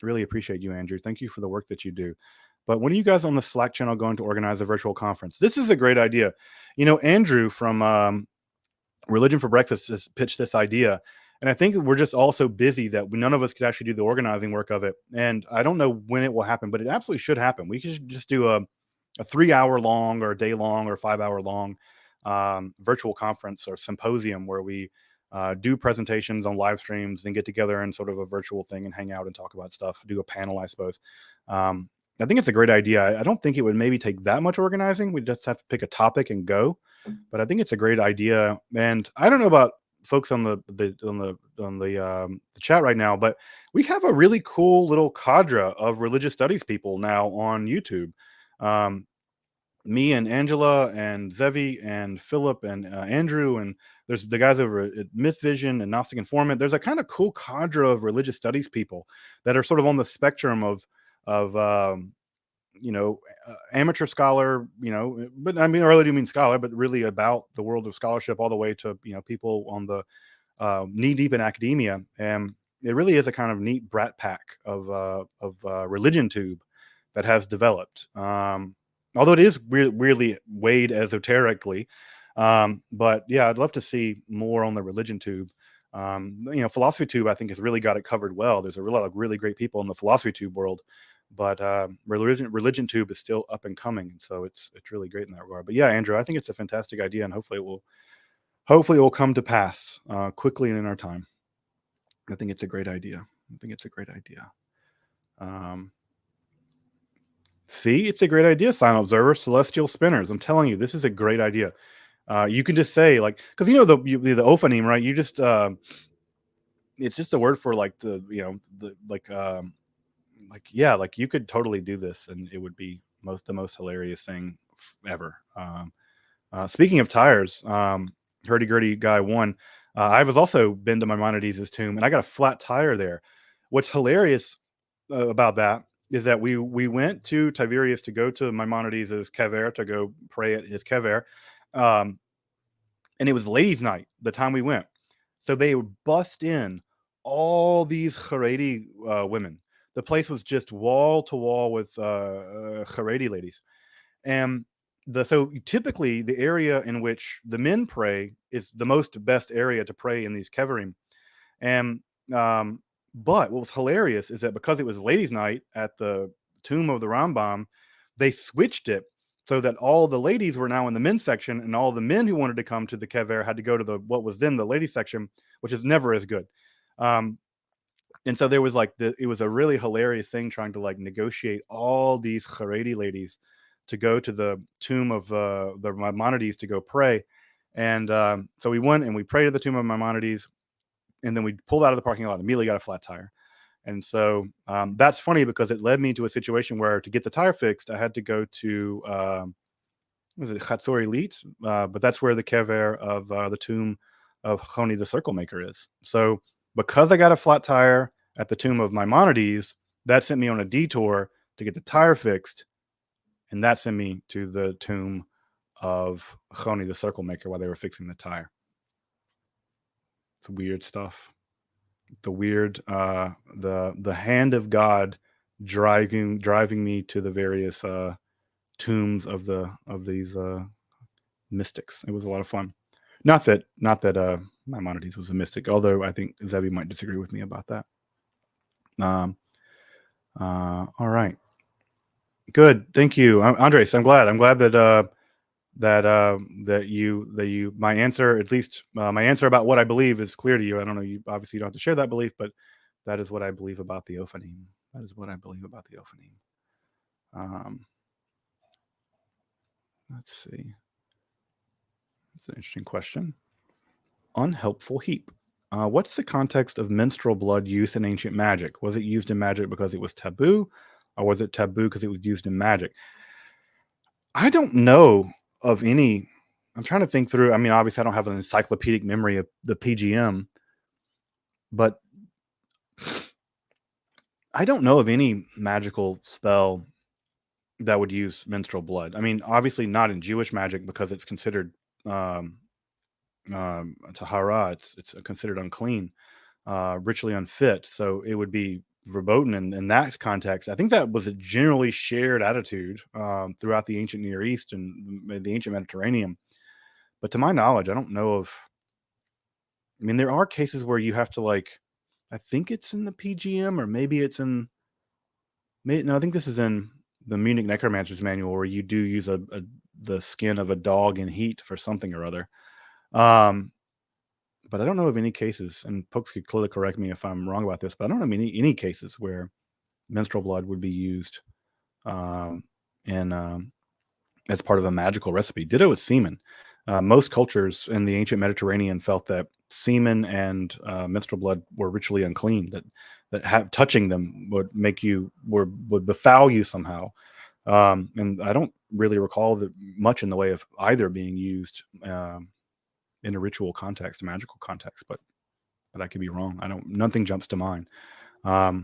appreciate you, Andrew. Thank you for the work that you do. But when are you guys on the Slack channel going to organize a virtual conference? This is a great idea. Andrew from Religion for Breakfast has pitched this idea. And I think we're just all so busy that none of us could actually do the organizing work of it. And I don't know when it will happen, but it absolutely should happen. We could just do a 3-hour long, or a day long, or 5-hour long virtual conference or symposium where we do presentations on live streams and get together in sort of a virtual thing and hang out and talk about stuff, do a panel, I suppose. I think it's a great idea. I don't think it would maybe take that much organizing. We just have to pick a topic and go. But I think it's a great idea. And I don't know about folks on the chat right now, but we have a really cool little cadre of religious studies people now on YouTube. Me and Angela and Zevi and Philip and Andrew, and there's the guys over at Myth Vision and Gnostic Informant. There's a kind of cool cadre of religious studies people that are sort of on the spectrum of amateur scholar, but I mean, I really do mean scholar, but really about the world of scholarship, all the way to people on the knee deep in academia. And it really is a kind of neat brat pack of religion tube that has developed. Although it is weirdly weighed esoterically, but yeah, I'd love to see more on the religion tube. Philosophy tube, I think, has really got it covered well. There's a lot of really great people in the philosophy tube world, but religion tube is still up and coming, and so it's really great in that regard. But yeah, Andrew, I think it's a fantastic idea, and hopefully it will come to pass quickly and in our time. I think it's a great idea. See, it's a great idea, Silent Observer. Celestial spinners. I'm telling you, this is a great idea. You can just say, like, because the ophanim, right? You just it's just a word for like the you could totally do this, and it would be the most hilarious thing ever. Speaking of tires, hurdy-gurdy guy 1, I was also been to Maimonides' tomb, and I got a flat tire there. What's hilarious about that is that we went to Tiberias to go to Maimonides' kever, to go pray at his kever, and it was ladies' night the time we went. So they would bust in all these Haredi women. The place was just wall to wall with Haredi ladies. And so typically the area in which the men pray is the best area to pray in these keverim. And but what was hilarious is that because it was ladies' night at the tomb of the Rambam, they switched it so that all the ladies were now in the men's section, and all the men who wanted to come to the kever had to go to what was then the ladies' section, which is never as good. And so there was it was a really hilarious thing trying to negotiate all these Haredi ladies to go to the tomb of the Maimonides to go pray. And so we went and we prayed at the tomb of Maimonides, and then we pulled out of the parking lot and immediately got a flat tire. And so that's funny because it led me to a situation where to get the tire fixed, I had to go to, was it Chatzor Elite? But that's where the kever of the tomb of Choni the Circle Maker is. So because I got a flat tire at the tomb of Maimonides, that sent me on a detour to get the tire fixed. And that sent me to the tomb of Choni the Circle Maker while they were fixing the tire. It's weird stuff. The weird, the hand of God driving me to the various tombs of these mystics. It was a lot of fun. Not that Maimonides was a mystic, although I think Zevi might disagree with me about that. All right, good. Thank you, Andres. I'm glad that you my answer, at least my answer about what I believe, is clear to you. I don't know, you obviously don't have to share that belief, but that is what I believe about the Ophanim. Let's see. That's an interesting question. Unhelpful heap. What's the context of menstrual blood use in ancient magic? Was it used in magic because it was taboo, or was it taboo because it was used in magic? I don't know of any. I'm trying to think through. I mean, obviously, I don't have an encyclopedic memory of the PGM, but I don't know of any magical spell that would use menstrual blood. I mean, obviously not in Jewish magic because it's considered tahara. It's considered unclean, ritually unfit. So it would be verboten in that context. I think that was a generally shared attitude throughout the ancient Near East and the ancient Mediterranean. But to my knowledge, I don't know of. I mean, there are cases where you have to I think it's in the PGM, or maybe it's in. No, I think this is in the Munich Necromancer's Manual, where you do use the skin of a dog in heat for something or other. But I don't know of any cases, and folks could clearly correct me if I'm wrong about this, but I don't know any cases where menstrual blood would be used as part of a magical recipe. Ditto with semen. Most cultures in the ancient Mediterranean felt that semen and menstrual blood were ritually unclean, that touching them would make you would befoul you somehow. And I don't really recall that much in the way of either being used in a ritual context, a magical context, but I could be wrong. Nothing jumps to mind. I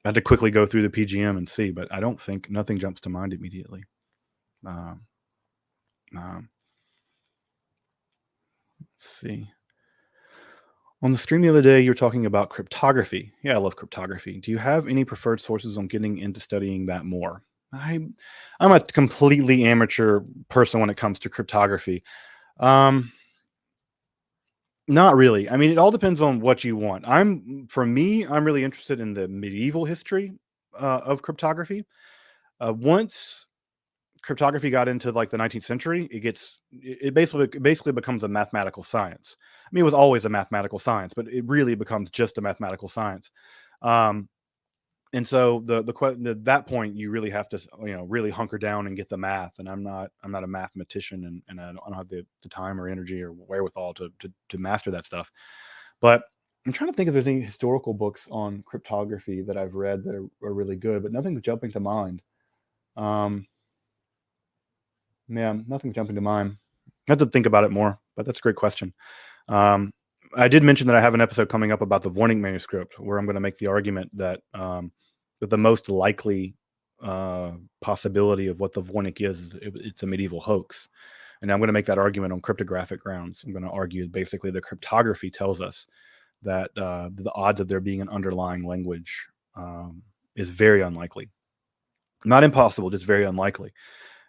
had to quickly go through the PGM and see, but I don't think nothing jumps to mind immediately. Um, let's see. On the stream the other day, you were talking about cryptography. Yeah, I love cryptography. Do you have any preferred sources on getting into studying that more? I'm a completely amateur person when it comes to cryptography. Not really. I mean, it all depends on what you want. For me, I'm really interested in the medieval history of cryptography. Once cryptography got into like the 19th century, it basically becomes a mathematical science. I mean, it was always a mathematical science, but it really becomes just a mathematical science. And so that point, you really have to really hunker down and get the math. And I'm not a mathematician, and I don't have the time or energy or wherewithal to master that stuff. But I'm trying to think if there's any historical books on cryptography that I've read that are really good, but nothing's jumping to mind. Yeah, nothing's jumping to mind. I have to think about it more, but that's a great question. I did mention that I have an episode coming up about the Voynich manuscript, where I'm going to make the argument that that the most likely possibility of what the Voynich is it's a medieval hoax. And I'm going to make that argument on cryptographic grounds. I'm going to argue basically the cryptography tells us that the odds of there being an underlying language is very unlikely. Not impossible, just very unlikely.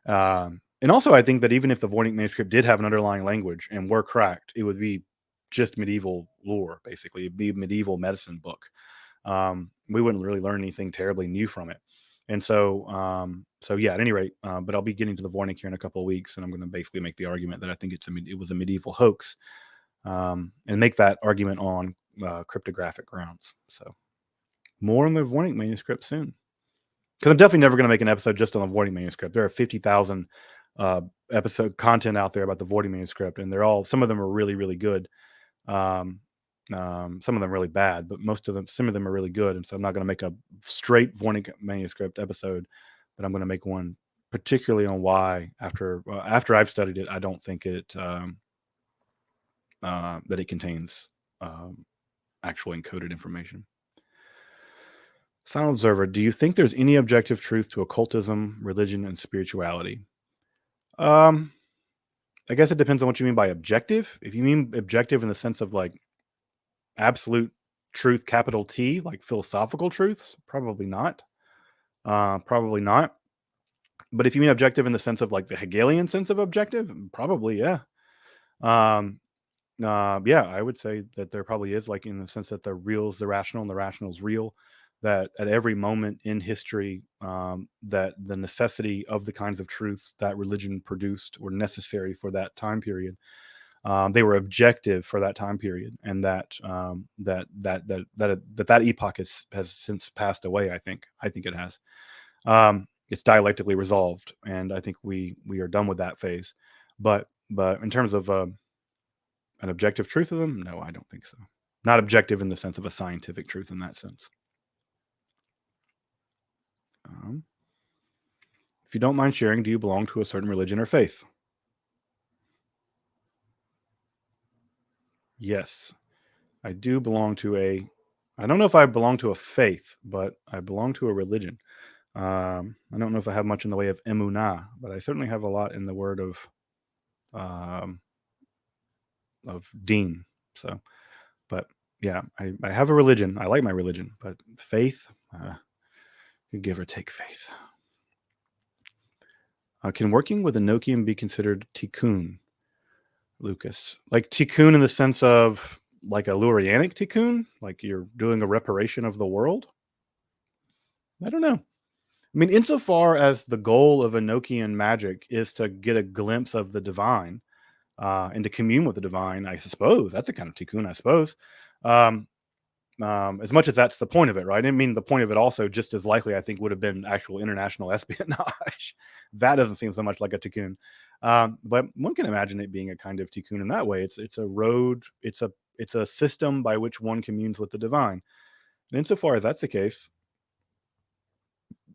And also, I think that even if the Voynich manuscript did have an underlying language and were cracked, it would be just medieval lore, basically. It'd be a medieval medicine book. We wouldn't really learn anything terribly new from it. And so yeah, at any rate, but I'll be getting to the Voynich here in a couple of weeks, and I'm going to basically make the argument that I think it was a medieval hoax, and make that argument on cryptographic grounds. So more on the Voynich manuscript soon. Because I'm definitely never going to make an episode just on the Voynich manuscript. There are 50,000 episode content out there about the Voynich manuscript, and some of them are really, really good. Some of them really bad, but some of them are really good. And so I'm not going to make a straight Voynich manuscript episode, but I'm going to make one particularly on why after I've studied it, I don't think that it contains actual encoded information. Silent Observer, do you think there's any objective truth to occultism, religion, and spirituality? I guess it depends on what you mean by objective. If you mean objective in the sense of like absolute truth, capital T, like philosophical truths, probably not. Probably not. But if you mean objective in the sense of like the Hegelian sense of objective, probably, yeah. Yeah, I would say that there probably is, like in the sense that the real is the rational and the rational is real. That at every moment in history, that the necessity of the kinds of truths that religion produced were necessary for that time period. They were objective for that time period, and that epoch has since passed away. I think it has. It's dialectically resolved, and I think we are done with that phase. But in terms of an objective truth of them, no, I don't think so. Not objective in the sense of a scientific truth in that sense. If you don't mind sharing, do you belong to a certain religion or faith? Yes, I do belong to I don't know if I belong to a faith, but I belong to a religion. I don't know if I have much in the way of emunah, but I certainly have a lot in the word of deen. So, but yeah, I have a religion. I like my religion, but faith, you give or take faith. Can working with Enochian be considered tikkun, Lucas? Like tikkun in the sense of like a Lurianic tikkun? Like you're doing a reparation of the world? I don't know. I mean, insofar as the goal of Enochian magic is to get a glimpse of the divine and to commune with the divine, I suppose that's a kind of tikkun, I suppose. as much as that's the point of it, right? I mean, the point of it also just as likely, I think, would have been actual international espionage. That doesn't seem so much like a tikkun. But one can imagine it being a kind of tikkun in that way. It's a road, it's a system by which one communes with the divine. And insofar as that's the case,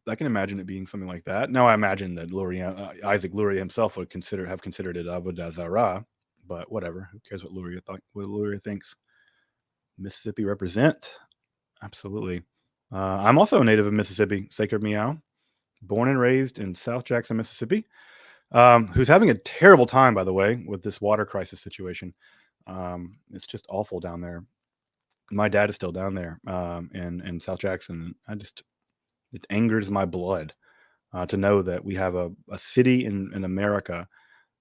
I can imagine it being something like that. Now, I imagine that Isaac Luria himself would have considered it avodah zarah, but whatever. Who cares what Luria thinks? Mississippi represent. Absolutely. I'm also a native of Mississippi, Sacred Meow, born and raised in South Jackson, Mississippi, who's having a terrible time, by the way, with this water crisis situation. It's just awful down there. My dad is still down there in South Jackson. It angers my blood to know that we have a city in America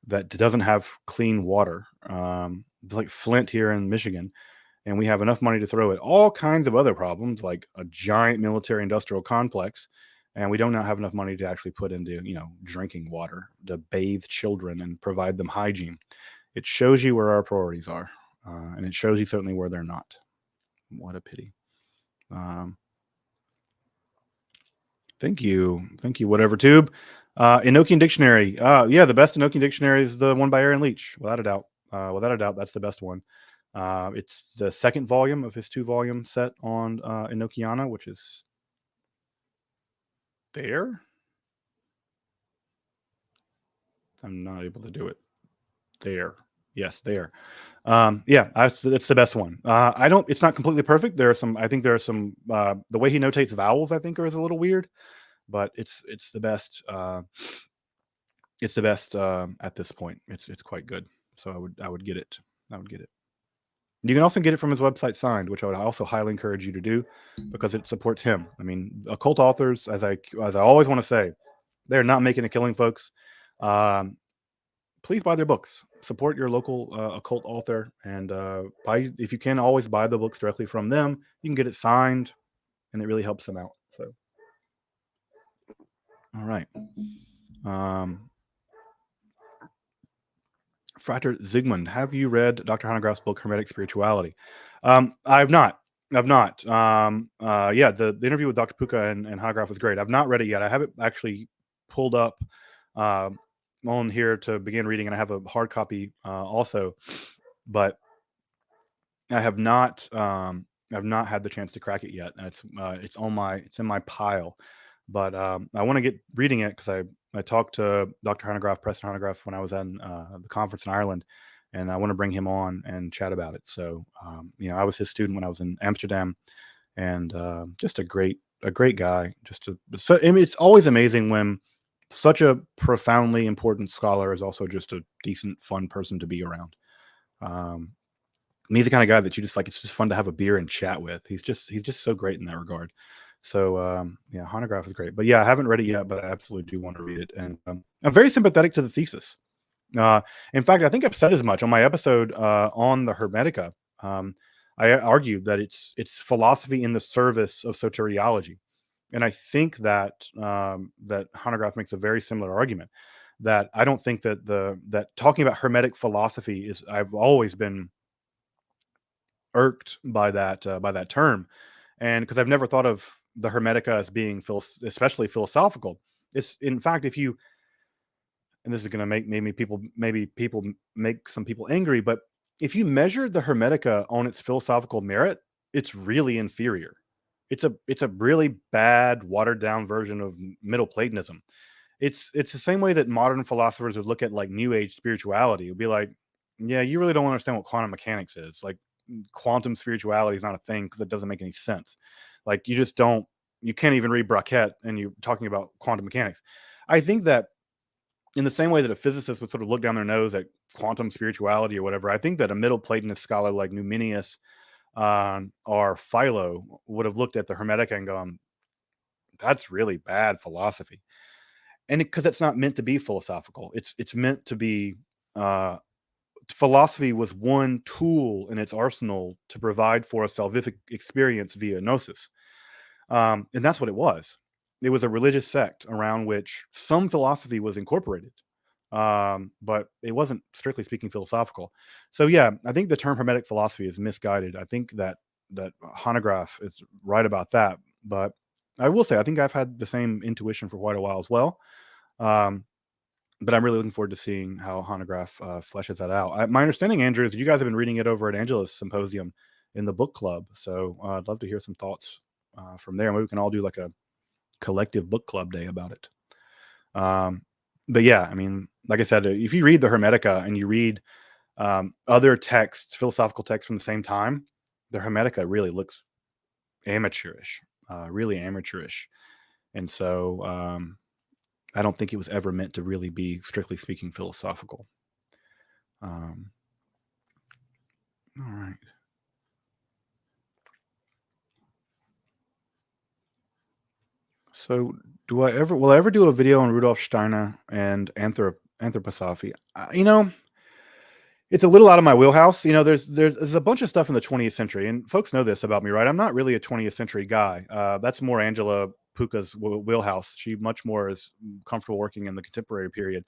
that doesn't have clean water. It's like Flint here in Michigan. And we have enough money to throw at all kinds of other problems, like a giant military industrial complex. And we don't have enough money to actually put into, drinking water, to bathe children and provide them hygiene. It shows you where our priorities are. And it shows you certainly where they're not. What a pity. Thank you. Whatever tube. Enochian Dictionary. The best Enochian Dictionary is the one by Aaron Leach, without a doubt. That's the best one. It's the second volume of his 2-volume set on Enochiana, which is there. I'm not able to do it. There. Yes, there. It's the best one. It's not completely perfect. I think there are some, the way he notates vowels, I think, is a little weird, but it's the best. It's the best at this point. It's quite good. So I would get it. You can also get it from his website signed, which I would also highly encourage you to do because it supports him. I mean, occult authors, as I always want to say, they're not making a killing, folks. Please buy their books. Support your local occult author, and if you can, always buy the books directly from them. You can get it signed, and it really helps them out. So, all right. Frater Zygmunt, have you read Dr. Hanegraaff's book Hermetic Spirituality? I've not. The interview with Dr. Puka and Hanegraaff was great. I've not read it yet. I have it actually pulled up on here to begin reading, and I have a hard copy also, but I have not. I've not had the chance to crack it yet. It's in my pile, but I want to get reading it because I talked to Dr. Hanegraaff, Preston Hanegraaff, when I was at the conference in Ireland, and I want to bring him on and chat about it. So, I was his student when I was in Amsterdam, and just a great guy. It's always amazing when such a profoundly important scholar is also just a decent, fun person to be around. He's the kind of guy that you just like. It's just fun to have a beer and chat with. He's just so great in that regard. So Hanegraaff is great. But I haven't read it yet, but I absolutely do want to read it. And I'm very sympathetic to the thesis. In fact, I think I've said as much on my episode on the Hermetica. I argued that it's philosophy in the service of soteriology. And I think that that Hanegraaff makes a very similar argument. That I don't think that talking about Hermetic philosophy is. I've always been irked by that term, and because I've never thought of the Hermetica as being especially philosophical. It's in fact, if you, and this is going to make some people angry, but if you measure the Hermetica on its philosophical merit, it's really inferior. It's a really bad, watered down version of Middle Platonism. It's the same way that modern philosophers would look at like New Age spirituality. It would be like, yeah, you really don't understand what quantum mechanics is. Like, quantum spirituality is not a thing because it doesn't make any sense. Like, you can't even read Braquet and you're talking about quantum mechanics. I think that in the same way that a physicist would sort of look down their nose at quantum spirituality or whatever, I think that a Middle Platonist scholar like Numenius or Philo would have looked at the Hermetica and gone, that's really bad philosophy. And because it's not meant to be philosophical, it's meant to be philosophy was one tool in its arsenal to provide for a salvific experience via gnosis. And that's what it was. It was a religious sect around which some philosophy was incorporated, but it wasn't, strictly speaking, philosophical. So I think the term Hermetic philosophy is misguided. I think that Honograph is right about that. But I will say, I think I've had the same intuition for quite a while as well. But I'm really looking forward to seeing how Honograph fleshes that out. My understanding, Andrew, is that you guys have been reading it over at Angela's Symposium in the book club. So I'd love to hear some thoughts from there. Maybe we can all do like a collective book club day about it. But yeah, I mean, like I said, if you read the Hermetica and you read other texts, philosophical texts from the same time, the Hermetica really looks amateurish, really amateurish. And so I don't think it was ever meant to really be, strictly speaking, philosophical. All right. So will I ever do a video on Rudolph Steiner and anthroposophy? It's a little out of my wheelhouse. There's a bunch of stuff in the 20th century, and folks know this about me, right? I'm not really a 20th century guy. That's more Angela Puca's wheelhouse. She much more is comfortable working in the contemporary period.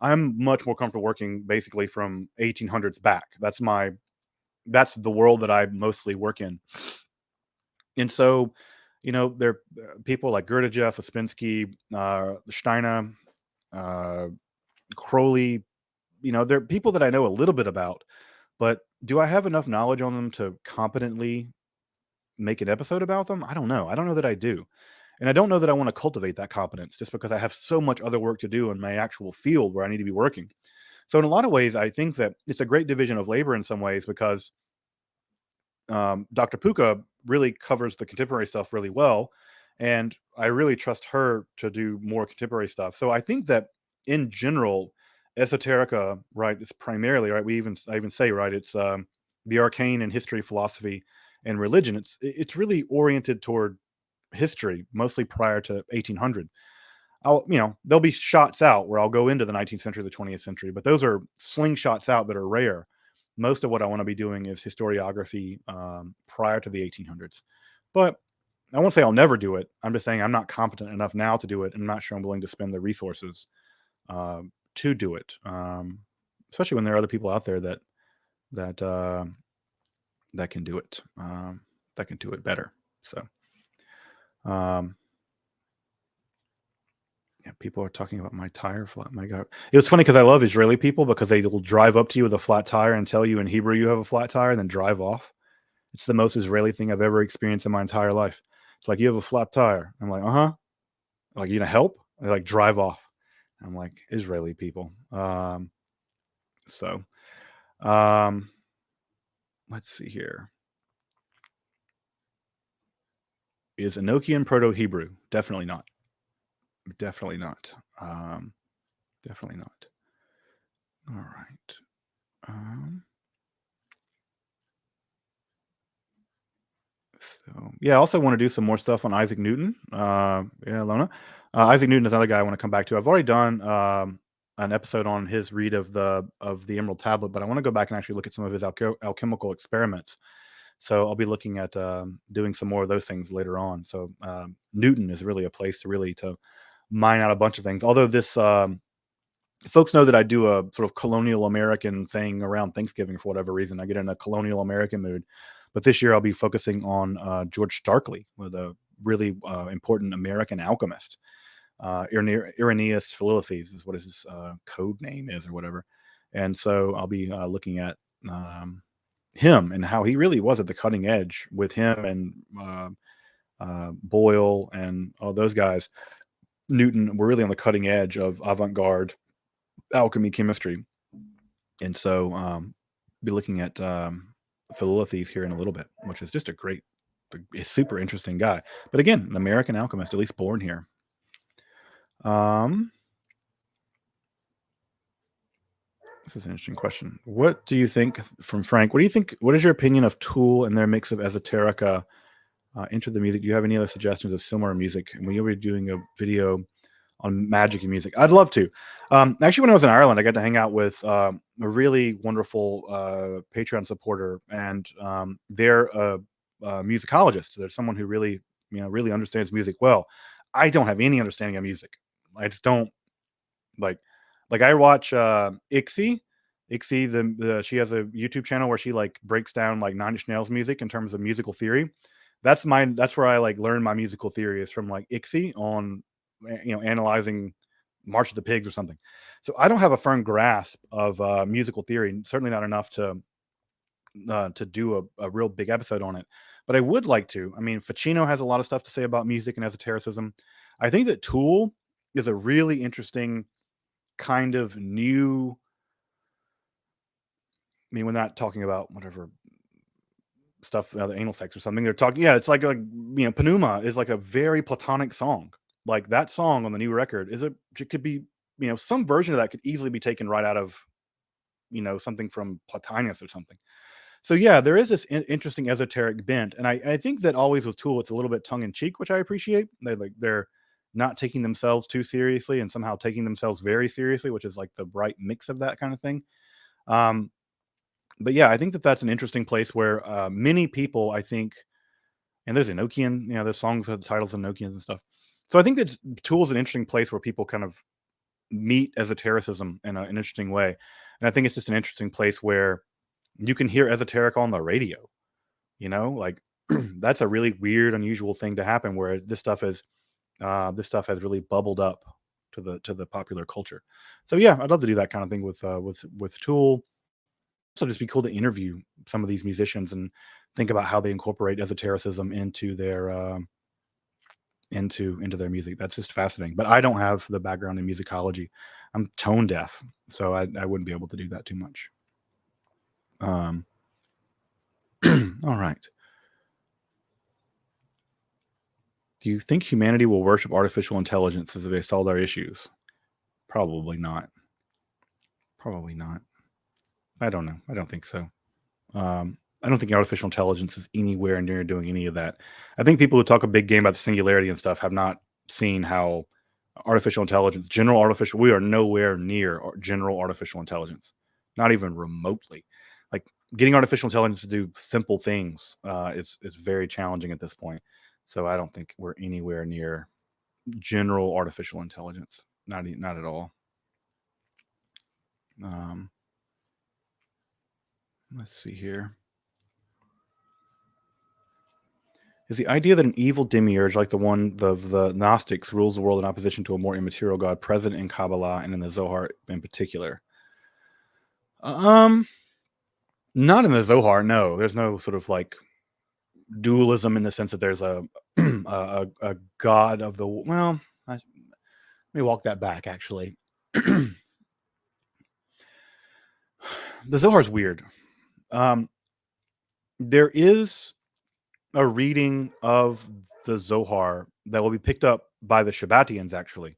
I'm much more comfortable working basically from 1800s back. That's the world that I mostly work in. And so, there are people like Gurdjieff, Ouspensky, Steiner, Crowley. They're people that I know a little bit about, but do I have enough knowledge on them to competently make an episode about them? I don't know. I don't know that I do. And I don't know that I want to cultivate that competence just because I have so much other work to do in my actual field where I need to be working. So in a lot of ways, I think that it's a great division of labor in some ways because Dr. Puka really covers the contemporary stuff really well. And I really trust her to do more contemporary stuff. So I think that in general, Esoterica, right, is primarily, right, I even say, right, it's the arcane in history, philosophy, and religion. It's really oriented toward history, mostly prior to 1800. There'll be shots out where I'll go into the 19th century, the 20th century, but those are slingshots out that are rare. Most of what I want to be doing is historiography prior to the 1800s. But I won't say I'll never do it. I'm just saying I'm not competent enough now to do it, and I'm not sure I'm willing to spend the resources to do it. Especially when there are other people out there that can do it, that can do it better. So, yeah, people are talking about my tire flat. My God, it was funny because I love Israeli people because they will drive up to you with a flat tire and tell you in Hebrew you have a flat tire and then drive off. It's the most Israeli thing I've ever experienced in my entire life. It's like, you have a flat tire. I'm like, uh-huh. Like, you gonna help? They like drive off. I'm like, Israeli people. So let's see here. Is Enochian Proto-Hebrew? Definitely not. Definitely not. Definitely not. All right. So yeah, I also want to do some more stuff on Isaac Newton. Yeah, Lona. Isaac Newton is another guy I want to come back to. I've already done an episode on his read of the Emerald Tablet, but I want to go back and actually look at some of his alchemical experiments. So I'll be looking at doing some more of those things later on. So Newton is really a place to mine out a bunch of things. Although this folks know that I do a sort of colonial American thing around Thanksgiving for whatever reason. I get in a colonial American mood. But this year I'll be focusing on George Starkley, with a really important American alchemist. Irenaeus Philophes is what his code name is or whatever. And so I'll be looking at him and how he really was at the cutting edge with him and Boyle and all those guys. Newton were really on the cutting edge of avant-garde alchemy chemistry. And so be looking at Philophes here in a little bit, which is just a super interesting guy. But again, an American alchemist, at least born here. This is an interesting question. What do you think, from Frank? What do you think? What is your opinion of Tool and their mix of esoterica into the music? Do you have any other suggestions of similar music? And will you be doing a video on magic and music? I'd love to. Actually, when I was in Ireland, I got to hang out with a really wonderful Patreon supporter, and they're a musicologist. They're someone who really understands music well. I don't have any understanding of music. I just don't like I watch ICSI. Ixie, she has a YouTube channel where she like breaks down like Nine Inch Nails music in terms of musical theory. That's where I like learn my musical theory, is from like Ixie on, analyzing March of the Pigs or something. So I don't have a firm grasp of musical theory, certainly not enough to do a real big episode on it. But I would like to. I mean, Ficino has a lot of stuff to say about music and esotericism. I think that Tool is a really interesting kind of new. I mean, we're not talking about whatever stuff, the anal sex or something. They're talking, yeah, it's like Pneuma is like a very platonic song. Like that song on the new record it could be, some version of that could easily be taken right out of, something from Plotinus or something. So yeah, there is this interesting esoteric bent, and I think that always with Tool, it's a little bit tongue in cheek, which I appreciate. They're not taking themselves too seriously and somehow taking themselves very seriously, which is like the right mix of that kind of thing. But yeah, I think that that's an interesting place where many people, I think, and there's Enochian, there's songs with the titles of Enochians and stuff. So I think that Tool is an interesting place where people kind of meet esotericism in an interesting way. And I think it's just an interesting place where you can hear esoteric on the radio, like that's a really weird, unusual thing to happen, where this stuff has really bubbled up to the popular culture. So yeah, I'd love to do that kind of thing with Tool. So just be cool to interview some of these musicians and think about how they incorporate esotericism into their into their music. That's just fascinating. But I don't have the background in musicology. I'm tone deaf, so I wouldn't be able to do that too much. All right. Do you think humanity will worship artificial intelligence as they solve our issues? Probably not. Probably not. I don't know. I don't think so. I don't think artificial intelligence is anywhere near doing any of that. I think people who talk a big game about the singularity and stuff have not seen how we are nowhere near general artificial intelligence, not even remotely. Like getting artificial intelligence to do simple things is very challenging at this point. So I don't think we're anywhere near general artificial intelligence. Not at all. Let's see here. Is the idea that an evil demiurge, like the one the Gnostics, rules the world in opposition to a more immaterial God, present in Kabbalah and in the Zohar in particular? Not in the Zohar. No, there's no sort of like dualism in the sense that there's a a god of the let me walk that back. Actually, the Zohar is weird. There is a reading of the Zohar that will be picked up by the Shabbatians, actually.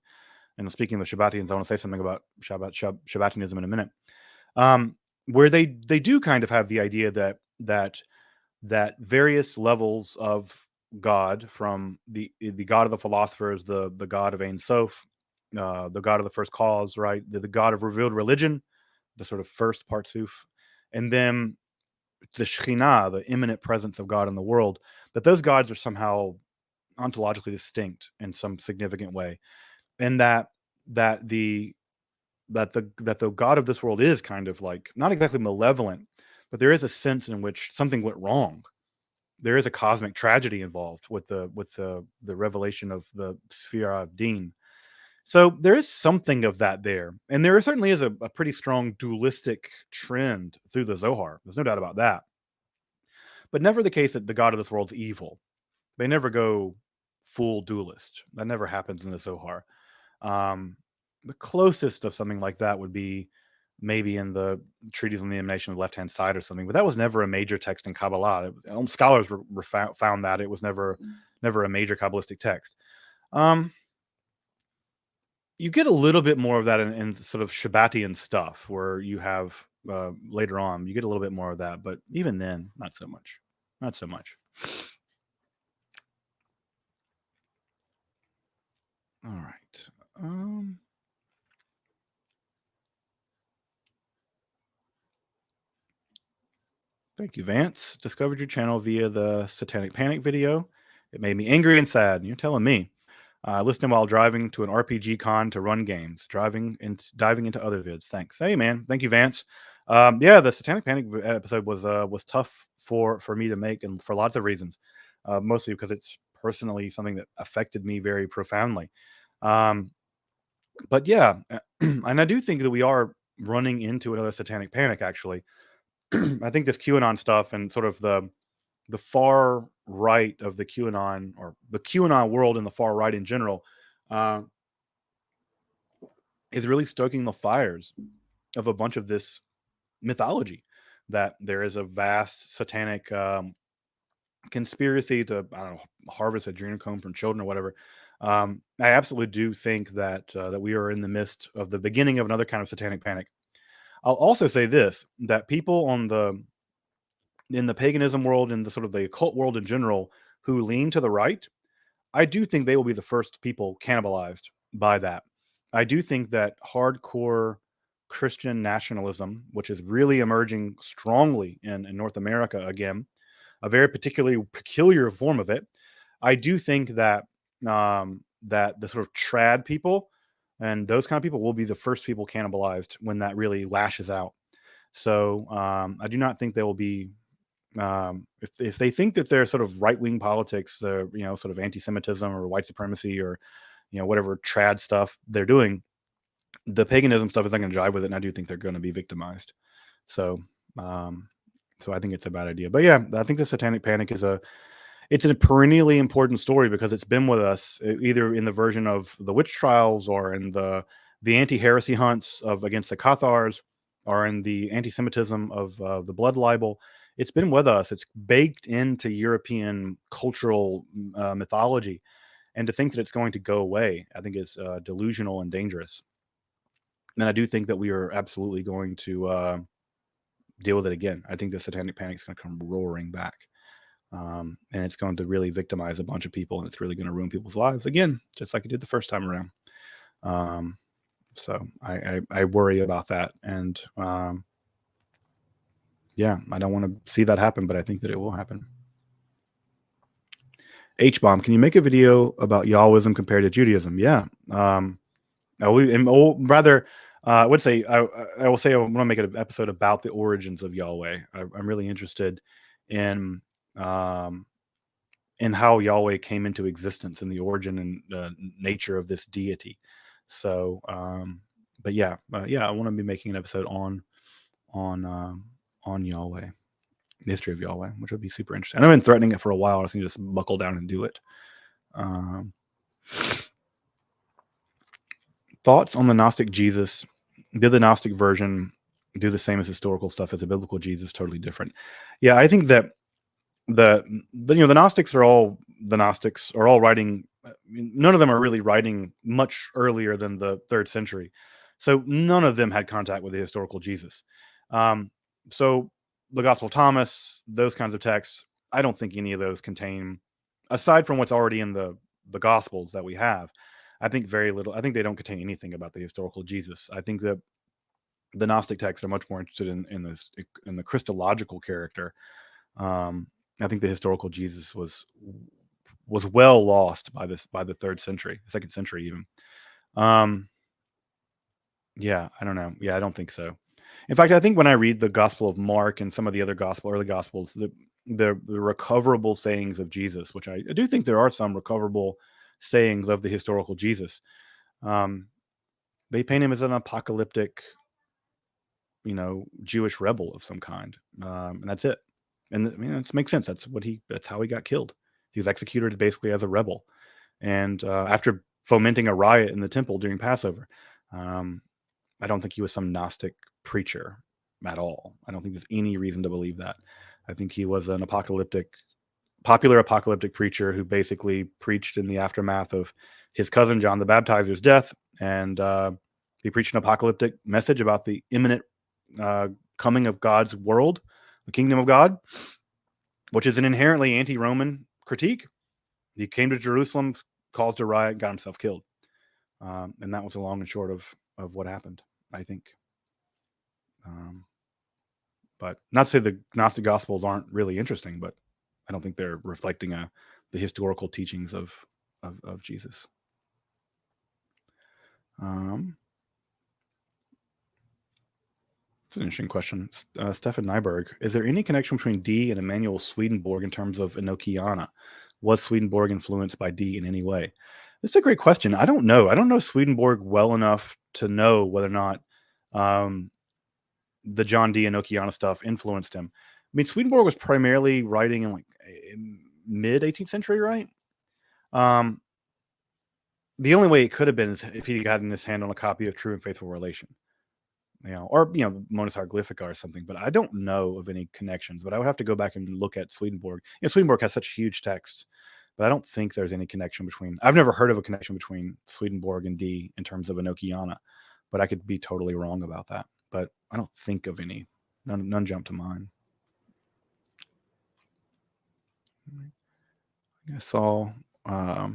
And speaking of the Shabbatians, I want to say something about Shabbatianism in a minute, where they do kind of have the idea that various levels of God, from the God of the philosophers, the God of Ein Sof, the God of the first cause, right, the God of revealed religion, the sort of first Partsuf, and then the Shekhinah, the immanent presence of God in the world, that those gods are somehow ontologically distinct in some significant way, and that the God of this world is kind of like not exactly malevolent, but there is a sense in which something went wrong. There is a cosmic tragedy involved with the revelation of the sphere of Din. So there is something of that there, and there certainly is a pretty strong dualistic trend through the Zohar. There's no doubt about that. But never the case that the God of this world's evil. They never go full dualist. That never happens in the Zohar. The closest of something like that would be maybe in the treatise on the emanation of the left-hand side or something, but that was never a major text in Kabbalah. Scholars found that it was never a major Kabbalistic text. You get a little bit more of that in sort of Shabbatian stuff, where you have later on, you get a little bit more of that, but even then, not so much. Not so much. All right. Thank you, Vance. Discovered your channel via the Satanic Panic video. It made me angry and sad. You're telling me. Listening while driving to an RPG con to run games, diving into other vids. Thanks. Hey, man. Thank you, Vance. Yeah, the Satanic Panic episode was tough for me to make, and for lots of reasons. Mostly because it's personally something that affected me very profoundly. Um, but yeah, and I do think that we are running into another Satanic Panic. Actually, I think this QAnon stuff and sort of the far right of the QAnon, or the QAnon world and the far right in general, uh, is really stoking the fires of a bunch of this mythology, that there is a vast satanic conspiracy to, I don't know, harvest adrenochrome from children or whatever. I absolutely do think that we are in the midst of the beginning of another kind of satanic panic. I'll also say this: that people in the paganism world, in the sort of the occult world in general, who lean to the right, I do think they will be the first people cannibalized by that. I do think that hardcore Christian nationalism, which is really emerging strongly in North America again, a very particularly peculiar form of it. I do think that the sort of trad people and those kind of people will be the first people cannibalized when that really lashes out. So I do not think they will be, if they think that they're sort of right wing politics, sort of anti-Semitism or white supremacy, or whatever trad stuff they're doing, the paganism stuff is not going to jive with it, and I do think they're going to be victimized. So, um, so I think it's a bad idea. But yeah, I think the Satanic Panic it's a perennially important story because it's been with us, either in the version of the witch trials, or in the anti-heresy hunts of against the Cathars, or in the anti-Semitism of the blood libel. It's been with us. It's baked into European cultural mythology, and to think that it's going to go away, I think is delusional and dangerous. And I do think that we are absolutely going to deal with it again. I think the Satanic Panic is going to come roaring back. And it's going to really victimize a bunch of people, and it's really going to ruin people's lives again, just like it did the first time around. So I worry about that, and yeah, I don't want to see that happen, but I think that it will happen. H-bomb, can you make a video about Yahwism compared to Judaism? Yeah. I would say I will say I want to make an episode about the origins of Yahweh. I'm really interested in um, in how Yahweh came into existence, and the origin and nature of this deity. So, but yeah, I want to be making an episode on Yahweh, the history of Yahweh, which would be super interesting. And I've been threatening it for a while. I just need to just buckle down and do it. Um, Thoughts on the Gnostic Jesus? Did the Gnostic version do the same as historical stuff as a biblical Jesus? Totally different. Yeah, I think that the Gnostics are all writing. None of them are really writing much earlier than the 3rd century, so none of them had contact with the historical Jesus. So the Gospel of Thomas, those kinds of texts, I don't think any of those contain, aside from what's already in the Gospels that we have, I think very little. I think they don't contain anything about the historical Jesus. I think that the Gnostic texts are much more interested in the Christological character. I think the historical Jesus was well lost by the 3rd century, 2nd century even. Yeah, I don't know. Yeah, I don't think so. In fact, I think when I read the Gospel of Mark and some of the other early Gospels, the recoverable sayings of Jesus, which I do think there are some recoverable sayings of the historical Jesus, um, they paint him as an apocalyptic, Jewish rebel of some kind, and that's it. And it makes sense. That's how he got killed. He was executed basically as a rebel, and after fomenting a riot in the temple during Passover. Um, I don't think he was some Gnostic preacher at all. I don't think there's any reason to believe that. I think he was an popular apocalyptic preacher who basically preached in the aftermath of his cousin John the Baptizer's death, and he preached an apocalyptic message about the imminent coming of God's world, the kingdom of God, which is an inherently anti-Roman critique. He came to Jerusalem, caused a riot, got himself killed, and that was the long and short of what happened, I think. But not to say the Gnostic Gospels aren't really interesting, but I don't think they're reflecting the historical teachings of Jesus. It's an interesting question. Stefan Nyberg, is there any connection between D and Emanuel Swedenborg in terms of Enochiana? Was Swedenborg influenced by D in any way? This is a great question. I don't know. I don't know Swedenborg well enough to know whether or not the John D. Enochiana stuff influenced him. I mean, Swedenborg was primarily writing in like mid 18th century, right? The only way it could have been is if he got in his hand on a copy of True and Faithful Relation, or Monas Hieroglyphica or something. But I don't know of any connections. But I would have to go back and look at Swedenborg. Swedenborg has such huge texts, but I don't think there's any connection between. I've never heard of a connection between Swedenborg and D in terms of Enochiana, but I could be totally wrong about that. But I don't think of any. None jump to mind. I saw. I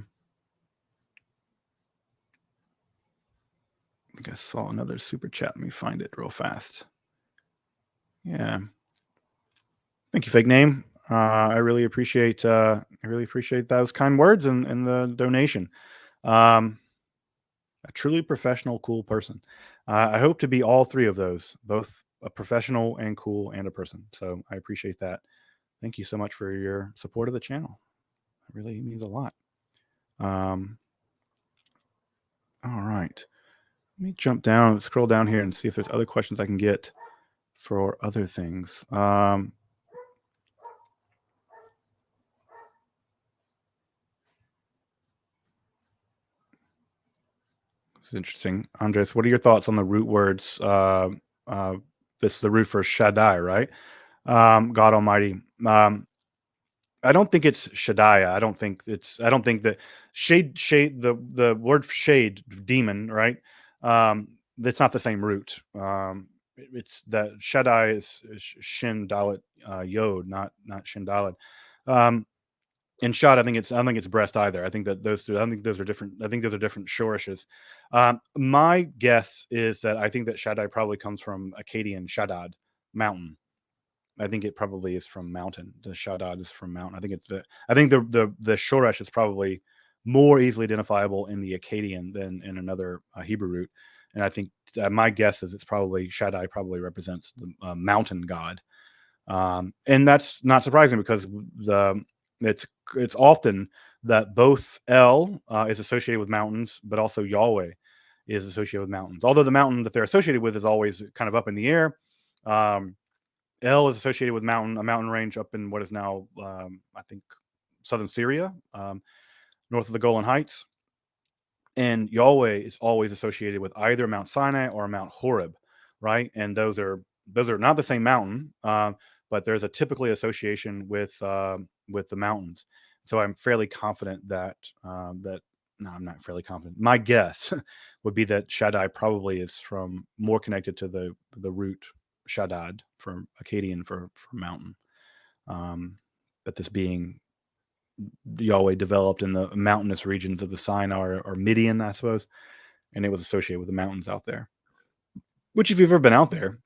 think I saw another super chat. Let me find it real fast. Yeah. Thank you, fake name. I really appreciate those kind words and the donation. A truly professional, cool person. I hope to be all three of those, both a professional and cool and a person. So I appreciate that. Thank you so much for your support of the channel. It really means a lot. All right. Let me scroll down here and see if there's other questions I can get for other things. It's interesting. Andres, what are your thoughts on the root words? This is the root for Shaddai, right? God Almighty. I don't think it's Shaddai. I don't think that shade, the word shade, demon, right? That's not the same root. It's that Shaddai is Shin Dalet Yod, not Shin Dalet. And Shad, I don't think it's breast either. I think that those two, I think those are different. I think those are different shorishes. My guess is that I think that Shaddai probably comes from Akkadian Shaddad, mountain. I think it probably is from mountain. The Shaddad is from mountain. I think the shoresh is probably more easily identifiable in the Akkadian than in another Hebrew root. And I think my guess is it's probably Shaddai probably represents the mountain god. And that's not surprising because it's often that both El is associated with mountains, but also Yahweh is associated with mountains. Although the mountain that they're associated with is always kind of up in the air. El is associated with a mountain range up in what is now, I think, southern Syria, north of the Golan Heights. And Yahweh is always associated with either Mount Sinai or Mount Horeb, right? And those are not the same mountain, but there's a typically association with the mountains. So I'm fairly confident that no, I'm not fairly confident. My guess would be that Shaddai probably is more connected to the root Shaddad from Akkadian for mountain. But this being Yahweh developed in the mountainous regions of the Sinai or Midian, I suppose, and it was associated with the mountains out there. Which, if you've ever been out there,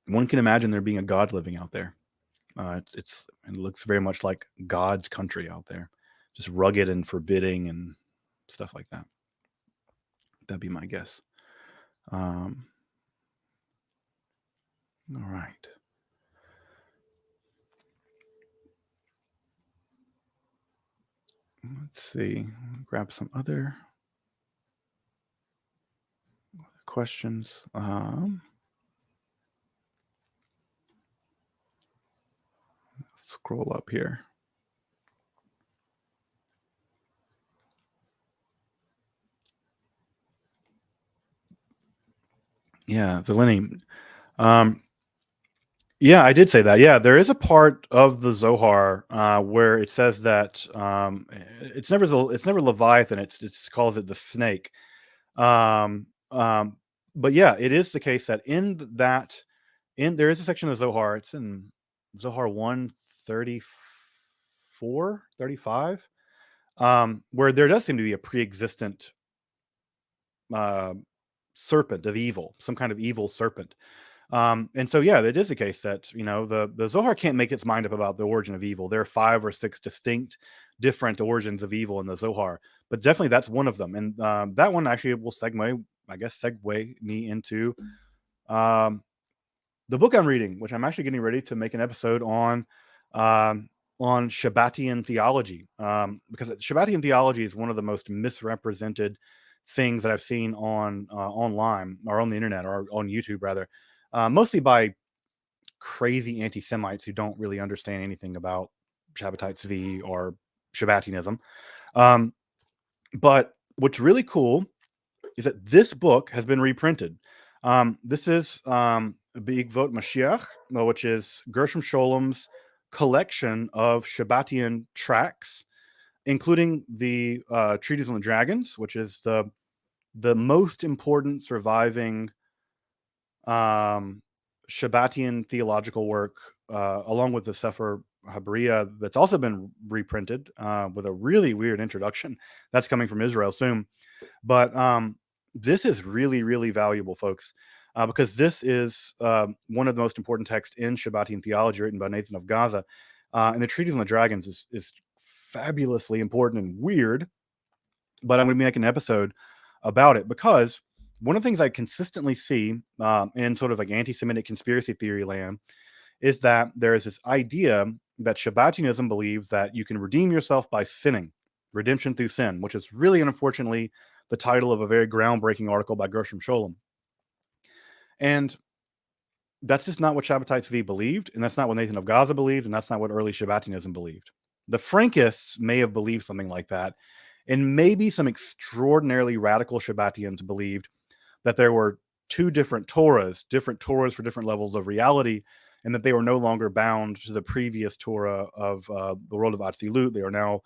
one can imagine there being a god living out there. It looks very much like God's country out there, just rugged and forbidding and stuff like that. That'd be my guess. All right. Let's see. Grab some other questions. Scroll up here. Yeah, the Lenny. Yeah, I did say that. Yeah, there is a part of the Zohar where it says that it's never Leviathan. It's calls it the snake. But yeah, it is the case that there is a section of Zohar. It's in Zohar 134, 35, where there does seem to be a pre-existent serpent of evil, some kind of evil serpent. And so, yeah, it is the case that, the Zohar can't make its mind up about the origin of evil. There are 5 or 6 distinct different origins of evil in the Zohar, but definitely that's one of them. And that one actually will segue me into the book I'm reading, which I'm actually getting ready to make an episode um, on Shabbatian theology, because Shabbatian theology is one of the most misrepresented things that I've seen on online or on the internet or on YouTube rather, mostly by crazy anti-Semites who don't really understand anything about Shabbatai Tzvi or Shabbatianism. Um, but what's really cool is that this book has been reprinted. This is Be'ikvot Mashiach, which is Gershom Scholem's collection of Shabbatian tracts, including the Treatise on the Dragons, which is the most important surviving Shabbatian theological work, along with the Sefer Habriya, that's also been reprinted with a really weird introduction that's coming from Israel soon. But this is really, really valuable, folks, because this is one of the most important texts in Shabbatian theology written by Nathan of Gaza. And the Treatise on the Dragons is fabulously important and weird, but I'm going to be making an episode about it because one of the things I consistently see in sort of like anti-Semitic conspiracy theory land is that there is this idea that Shabbatianism believes that you can redeem yourself by sinning, redemption through sin, which is really unfortunately the title of a very groundbreaking article by Gershom Scholem. And that's just not what Shabbatai Tzvi believed, and that's not what Nathan of Gaza believed, and that's not what early Shabbatianism believed. The Frankists may have believed something like that, and maybe some extraordinarily radical Shabbatians believed that there were two different Torahs for different levels of reality, and that they were no longer bound to the previous Torah of the world of Atzilut. They are now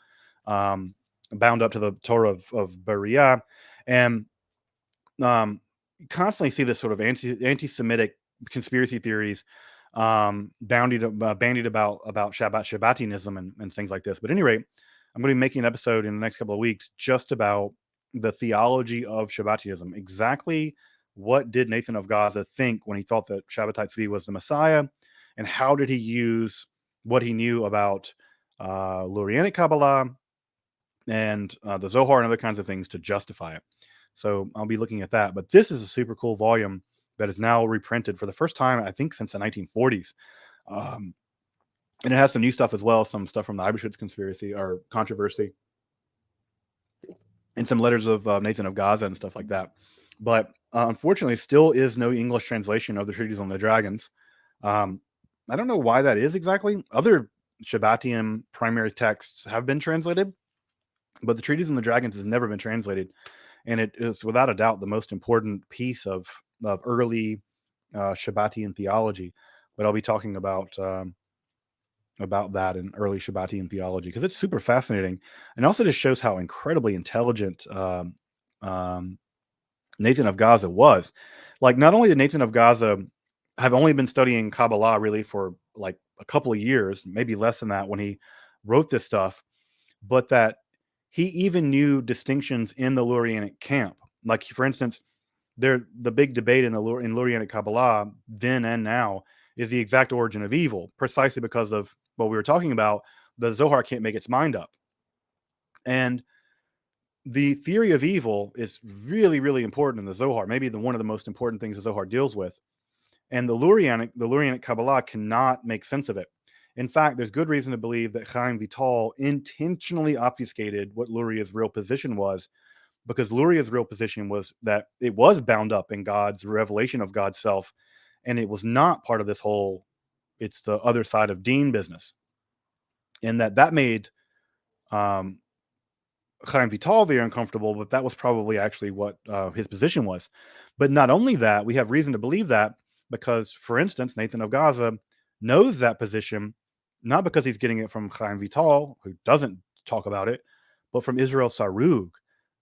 bound up to the Torah of Beriah. And constantly see this sort of anti-Semitic conspiracy theories bandied about Shabbatianism and things like this. But at any rate, I'm going to be making an episode in the next couple of weeks just about the theology of Shabbatianism. Exactly what did Nathan of Gaza think when he thought that Shabbatai Tzvi was the Messiah, and how did he use what he knew about Lurianic Kabbalah and the Zohar and other kinds of things to justify it. So I'll be looking at that. But this is a super cool volume that is now reprinted for the first time, I think, since the 1940s. Um, and it has some new stuff as well, some stuff from the Eiberschutz conspiracy or controversy, and some letters of Nathan of Gaza and stuff like that. But unfortunately, still is no English translation of the Treatise on the Dragons. I don't know why that is exactly. Other Shabbatian primary texts have been translated, but the Treatise on the Dragons has never been translated. And it is without a doubt the most important piece of early Shabbatian theology. But I'll be talking about that in early Shabbatian theology because it's super fascinating, and also just shows how incredibly intelligent um, Nathan of Gaza was. Like, not only did Nathan of Gaza have only been studying Kabbalah really for like a couple of years, maybe less than that, when he wrote this stuff, but that he even knew distinctions in the Lurianic camp. Like, for instance, the big debate in Lurianic Kabbalah then and now is the exact origin of evil, precisely because of what we were talking about. The Zohar can't make its mind up, and the theory of evil is really, really important in the Zohar. Maybe one of the most important things the Zohar deals with, and the Lurianic Kabbalah cannot make sense of it. In fact, there's good reason to believe that Chaim Vital intentionally obfuscated what Luria's real position was, because Luria's real position was that it was bound up in God's revelation of God's self, and it was not part of this whole it's the other side of Dean business. And that made um, Chaim Vital very uncomfortable, but that was probably actually what his position was. But not only that, we have reason to believe that because, for instance, Nathan of Gaza knows that position, not because he's getting it from Chaim Vital, who doesn't talk about it, but from Israel Sarug.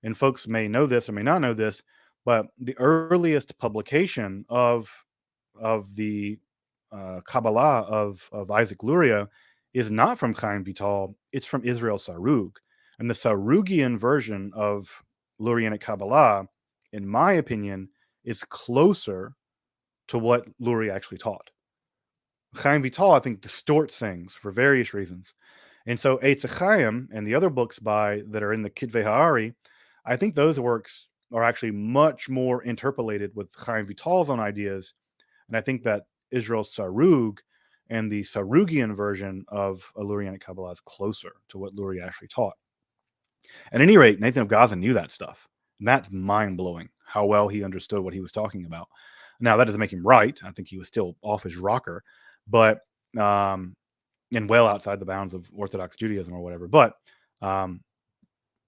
And folks may know this or may not know this, but the earliest publication of the Kabbalah of Isaac Luria is not from Chaim Vital, it's from Israel Sarug. And the Sarugian version of Lurianic Kabbalah, in my opinion, is closer to what Luria actually taught. Chaim Vital, I think, distorts things for various reasons. And so Eitz Chaim and the other books that are in the Kitvei Ha'ari, I think those works are actually much more interpolated with Chaim Vital's own ideas. And I think that Israel Sarug and the Sarugian version of Lurianic Kabbalah is closer to what Luria actually taught. At any rate, Nathan of Gaza knew that stuff. And that's mind-blowing, how well he understood what he was talking about. Now, that doesn't make him right. I think he was still off his rocker, but and well outside the bounds of Orthodox Judaism or whatever. But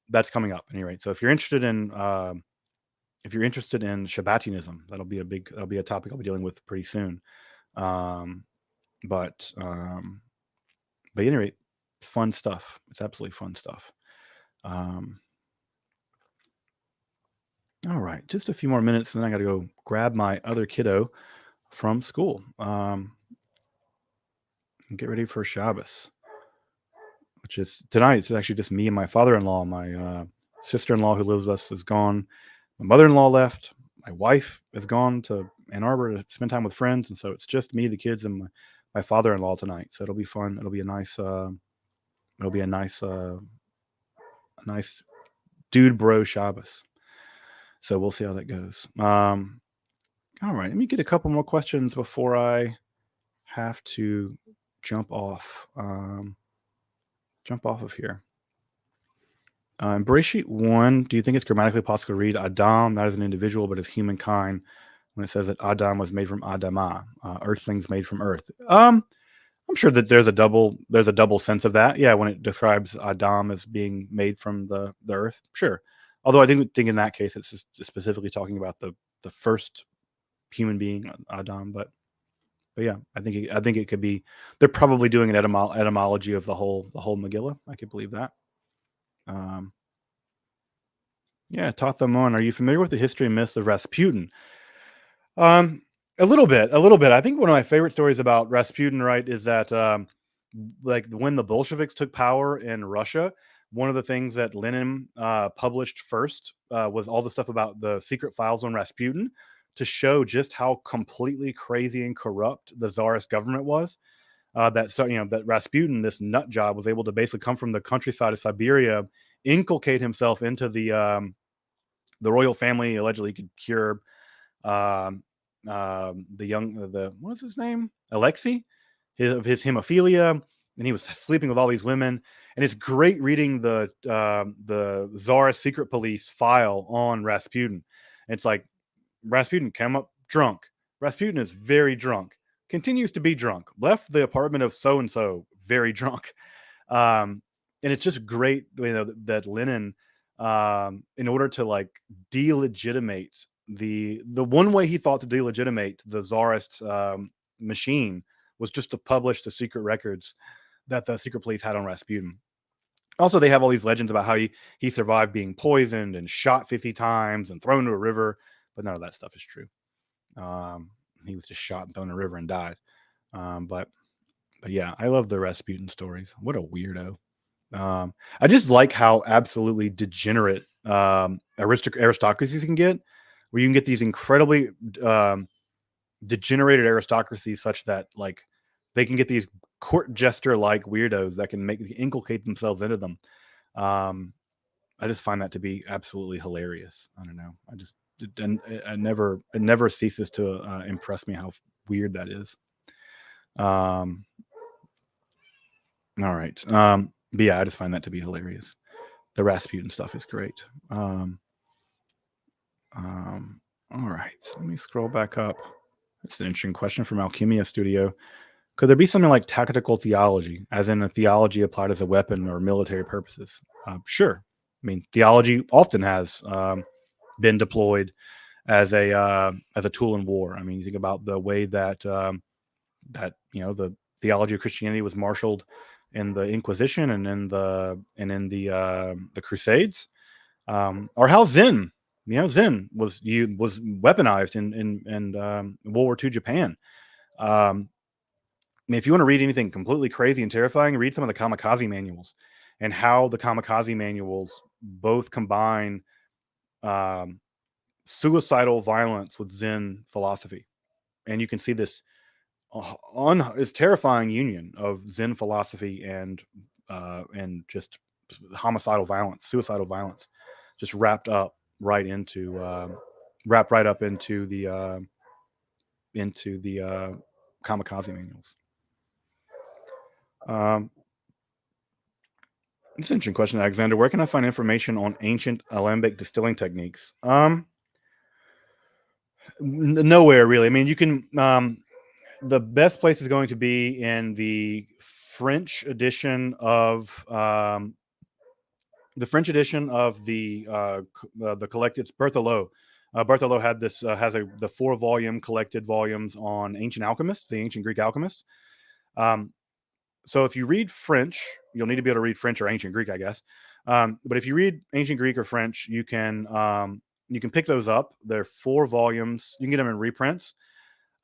that's coming up at any rate. So if you're interested in Shabbatianism, that'll be a topic I'll be dealing with pretty soon. But at any rate, it's fun stuff. It's absolutely fun stuff. All right, just a few more minutes, and then I got to go grab my other kiddo from school and get ready for Shabbos, which is tonight. It's actually just me and my father-in-law. My sister-in-law who lives with us is gone. My mother-in-law left. My wife is gone to Ann Arbor to spend time with friends, and so it's just me, the kids, and my father-in-law tonight. So it'll be fun. It'll be a nice dude bro Shabbos. So we'll see how that goes. All right, let me get a couple more questions before I have to jump off of here. In Bereshit 1, do you think it's grammatically possible to read Adam not as an individual but as humankind when it says that Adam was made from Adamah, earthlings made from earth? I'm sure that there's a double sense of that. Yeah, when it describes Adam as being made from the earth, sure. Although I think in that case it's just specifically talking about the first human being, Adam. But yeah, I think it could be. They're probably doing an etymology of the whole Megillah. I could believe that. Yeah, Tathamon, are you familiar with the history and myths of Rasputin? A little bit. I think one of my favorite stories about Rasputin, right, is that like when the Bolsheviks took power in Russia, one of the things that Lenin published first was all the stuff about the secret files on Rasputin to show just how completely crazy and corrupt the Tsarist government was. That Rasputin, this nut job, was able to basically come from the countryside of Siberia, inculcate himself into the royal family. Allegedly, could cure what's his name, Alexei, his hemophilia, and he was sleeping with all these women. And it's great reading the Tsarist secret police file on Rasputin. And it's like Rasputin came up drunk. Rasputin is very drunk, continues to be drunk, left the apartment of so and so very drunk. And it's just great, that Lenin, in order to like delegitimate the one way he thought to delegitimate the Tsarist machine was just to publish the secret records that the secret police had on Rasputin. Also, they have all these legends about how he survived being poisoned and shot 50 times and thrown into a river, but none of that stuff is true. He was just shot and thrown in a river and died. But yeah, I love the Rasputin stories. What a weirdo. I just like how absolutely degenerate aristocracies can get, where you can get these incredibly degenerated aristocracies such that like they can get these court jester like weirdos that can inculcate themselves into them. I just find that to be absolutely hilarious. I don't know. It never ceases to impress me how weird that is. All right. But yeah, I just find that to be hilarious. The Rasputin stuff is great. All right. Let me scroll back up. It's an interesting question from Alchemia Studio. Could there be something like tactical theology, as in a theology applied as a weapon or military purposes? Sure. I mean, theology often has been deployed as a tool in war. I mean, you think about the way that the theology of Christianity was marshaled in the Inquisition and in the Crusades, or how Zen was weaponized in World War II Japan. I mean, if you want to read anything completely crazy and terrifying, read some of the kamikaze manuals and how the kamikaze manuals both combine suicidal violence with Zen philosophy. And you can see this is terrifying union of Zen philosophy and just homicidal violence, suicidal violence, just wrapped right up into the kamikaze manuals. It's an interesting question, Alexander. Where can I find information on ancient alembic distilling techniques? Nowhere really. I mean, you can. The best place is going to be in the French edition of the collected. It's Berthelot. Berthelot had this has the 4-volume collected volumes on ancient alchemists, the ancient Greek alchemists. So if you read French, you'll need to be able to read French or ancient Greek, I guess. But if you read ancient Greek or French, you can pick those up. They're 4 volumes. You can get them in reprints.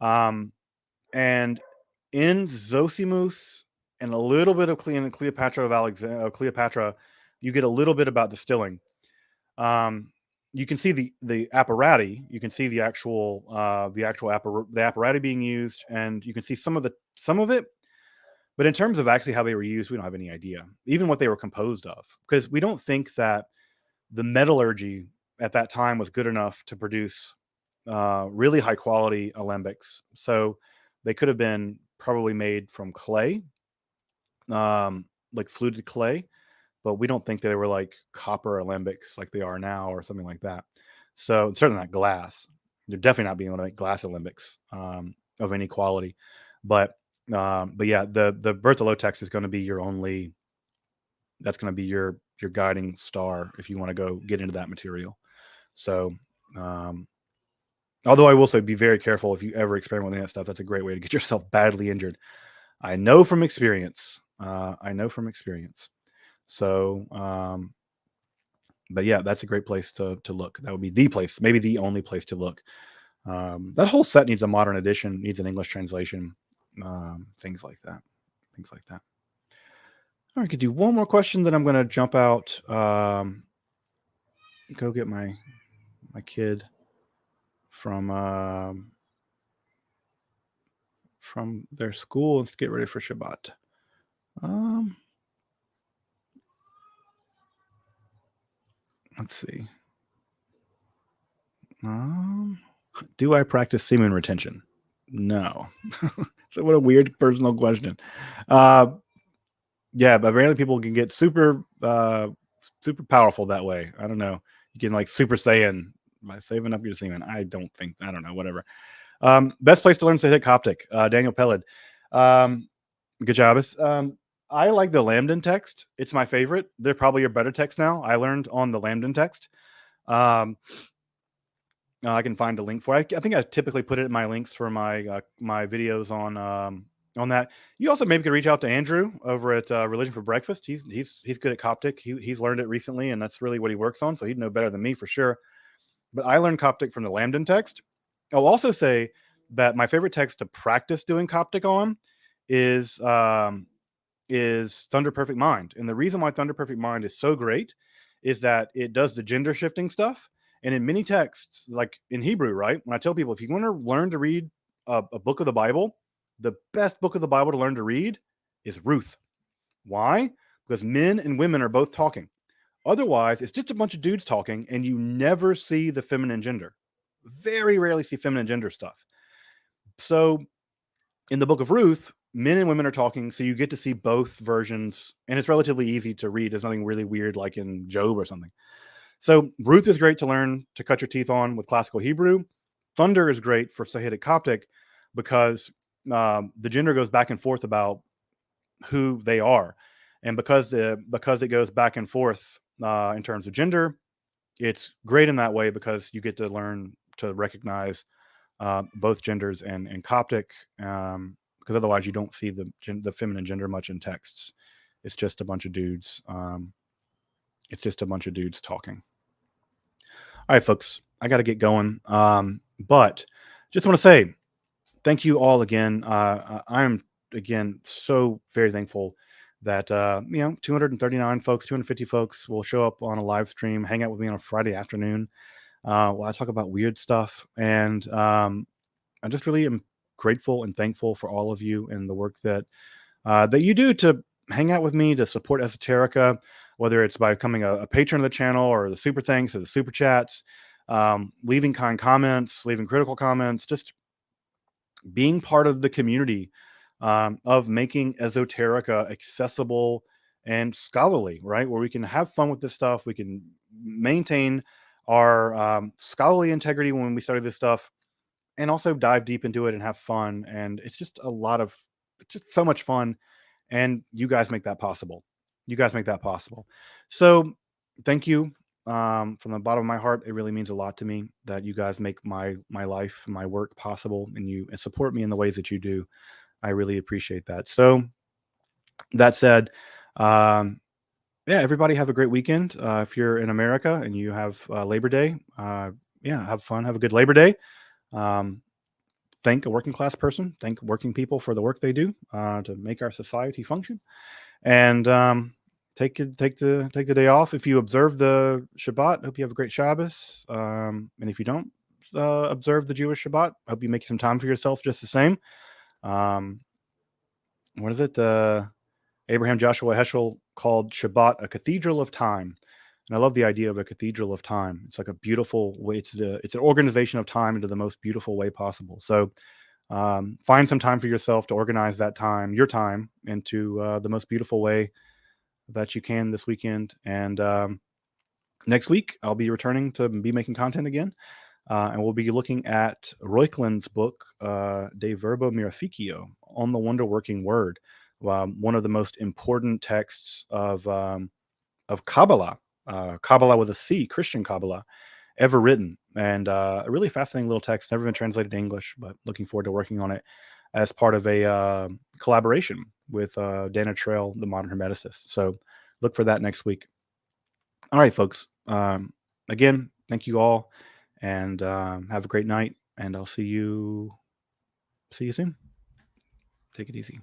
And in Zosimus and a little bit of Cleopatra of Cleopatra, you get a little bit about distilling. You can see the apparatus. You can see the actual apparatus being used, and you can see some of it. But in terms of actually how they were used, we don't have any idea, even what they were composed of, because we don't think that the metallurgy at that time was good enough to produce really high quality alembics. So they could have been probably made from clay, like fluted clay, but we don't think they were like copper alembics like they are now or something like that. So it's certainly not glass. They're definitely not being able to make glass alembics of any quality. But yeah, the Berthelot text is going to be your only. That's going to be your guiding star if you want to go get into that material. So, although I will say, be very careful if you ever experiment with that stuff. That's a great way to get yourself badly injured. I know from experience. So, but yeah, that's a great place to look. That would be the place, maybe the only place to look. That whole set needs a modern edition, needs an English translation, things like that. All right, I could do one more question, then I'm going to jump out, go get my kid from their school and get ready for Shabbat. Let's see. Do I practice semen retention? No. So what a weird personal question. Yeah, but apparently people can get super powerful that way. I don't know. You can like Super Saiyan by saving up your semen. I don't know, whatever. Best place to learn Satanic Coptic, Daniel Pellid. Good job. I like the Lambden text. It's my favorite. They're probably a better text now. I learned on the Lambden text. I can find a link for it. I think I typically put it in my links for my my videos on that. You also maybe could reach out to Andrew over at Religion for Breakfast. He's good at Coptic. He's learned it recently, and that's really what he works on. So he'd know better than me for sure. But I learned Coptic from the Lambden text. I'll also say that my favorite text to practice doing Coptic on is Thunder Perfect Mind. And the reason why Thunder Perfect Mind is so great is that it does the gender shifting stuff. And in many texts, like in Hebrew, right? When I tell people, if you want to learn to read a book of the Bible, the best book of the Bible to learn to read is Ruth. Why? Because men and women are both talking. Otherwise, it's just a bunch of dudes talking, and you never see the feminine gender. Very rarely see feminine gender stuff. So in the book of Ruth, men and women are talking, so you get to see both versions, and it's relatively easy to read. There's nothing really weird like in Job or something. So Ruth is great to learn to cut your teeth on with classical Hebrew. Thunder is great for Sahidic Coptic because the gender goes back and forth about who they are. And because it goes back and forth in terms of gender, it's great in that way because you get to learn to recognize both genders and Coptic, because otherwise you don't see the feminine gender much in texts. It's just a bunch of dudes. Talking. All right, folks, I got to get going. But just want to say thank you all again. I'm again so very thankful that 239 folks, 250 folks will show up on a live stream, hang out with me on a Friday afternoon while I talk about weird stuff. And I just really am grateful and thankful for all of you and the work that you do to hang out with me, to support Esoterica, whether it's by becoming a patron of the channel or the super thanks or the super chats, leaving kind comments, leaving critical comments, just being part of the community of making esoterica accessible and scholarly, right? Where we can have fun with this stuff. We can maintain our scholarly integrity when we study this stuff, and also dive deep into it and have fun. And it's just it's just so much fun. And you guys make that possible. You guys make that possible. So thank you from the bottom of my heart. It really means a lot to me that you guys make my life, my work possible, and you and support me in the ways that you do. I really appreciate that. So that said, um, yeah, everybody have a great weekend. If you're in America and you have Labor Day, yeah, have fun. Have a good Labor Day. Um, thank a working class person. Thank working people for the work they do to make our society function. And take the day off. If you observe the Shabbat, hope you have a great Shabbos. And if you don't observe the Jewish Shabbat, hope you make some time for yourself just the same. Um, what is it? Abraham Joshua Heschel called Shabbat a cathedral of time. And I love the idea of a cathedral of time. It's like a beautiful way. It's an organization of time into the most beautiful way possible. So find some time for yourself to organize that time, your time, into the most beautiful way that you can this weekend. And next week, I'll be returning to be making content again. And we'll be looking at Reuchlin's book, De Verbo Mirificio, on the wonder working word, one of the most important texts of Kabbalah, Kabbalah with a C, Christian Kabbalah, ever written. And a really fascinating little text, never been translated to English, but looking forward to working on it as part of a collaboration with Dana Trail, the modern hermeticist. So look for that next week. All right, folks. Again, thank you all, and have a great night. And I'll see you soon. Take it easy.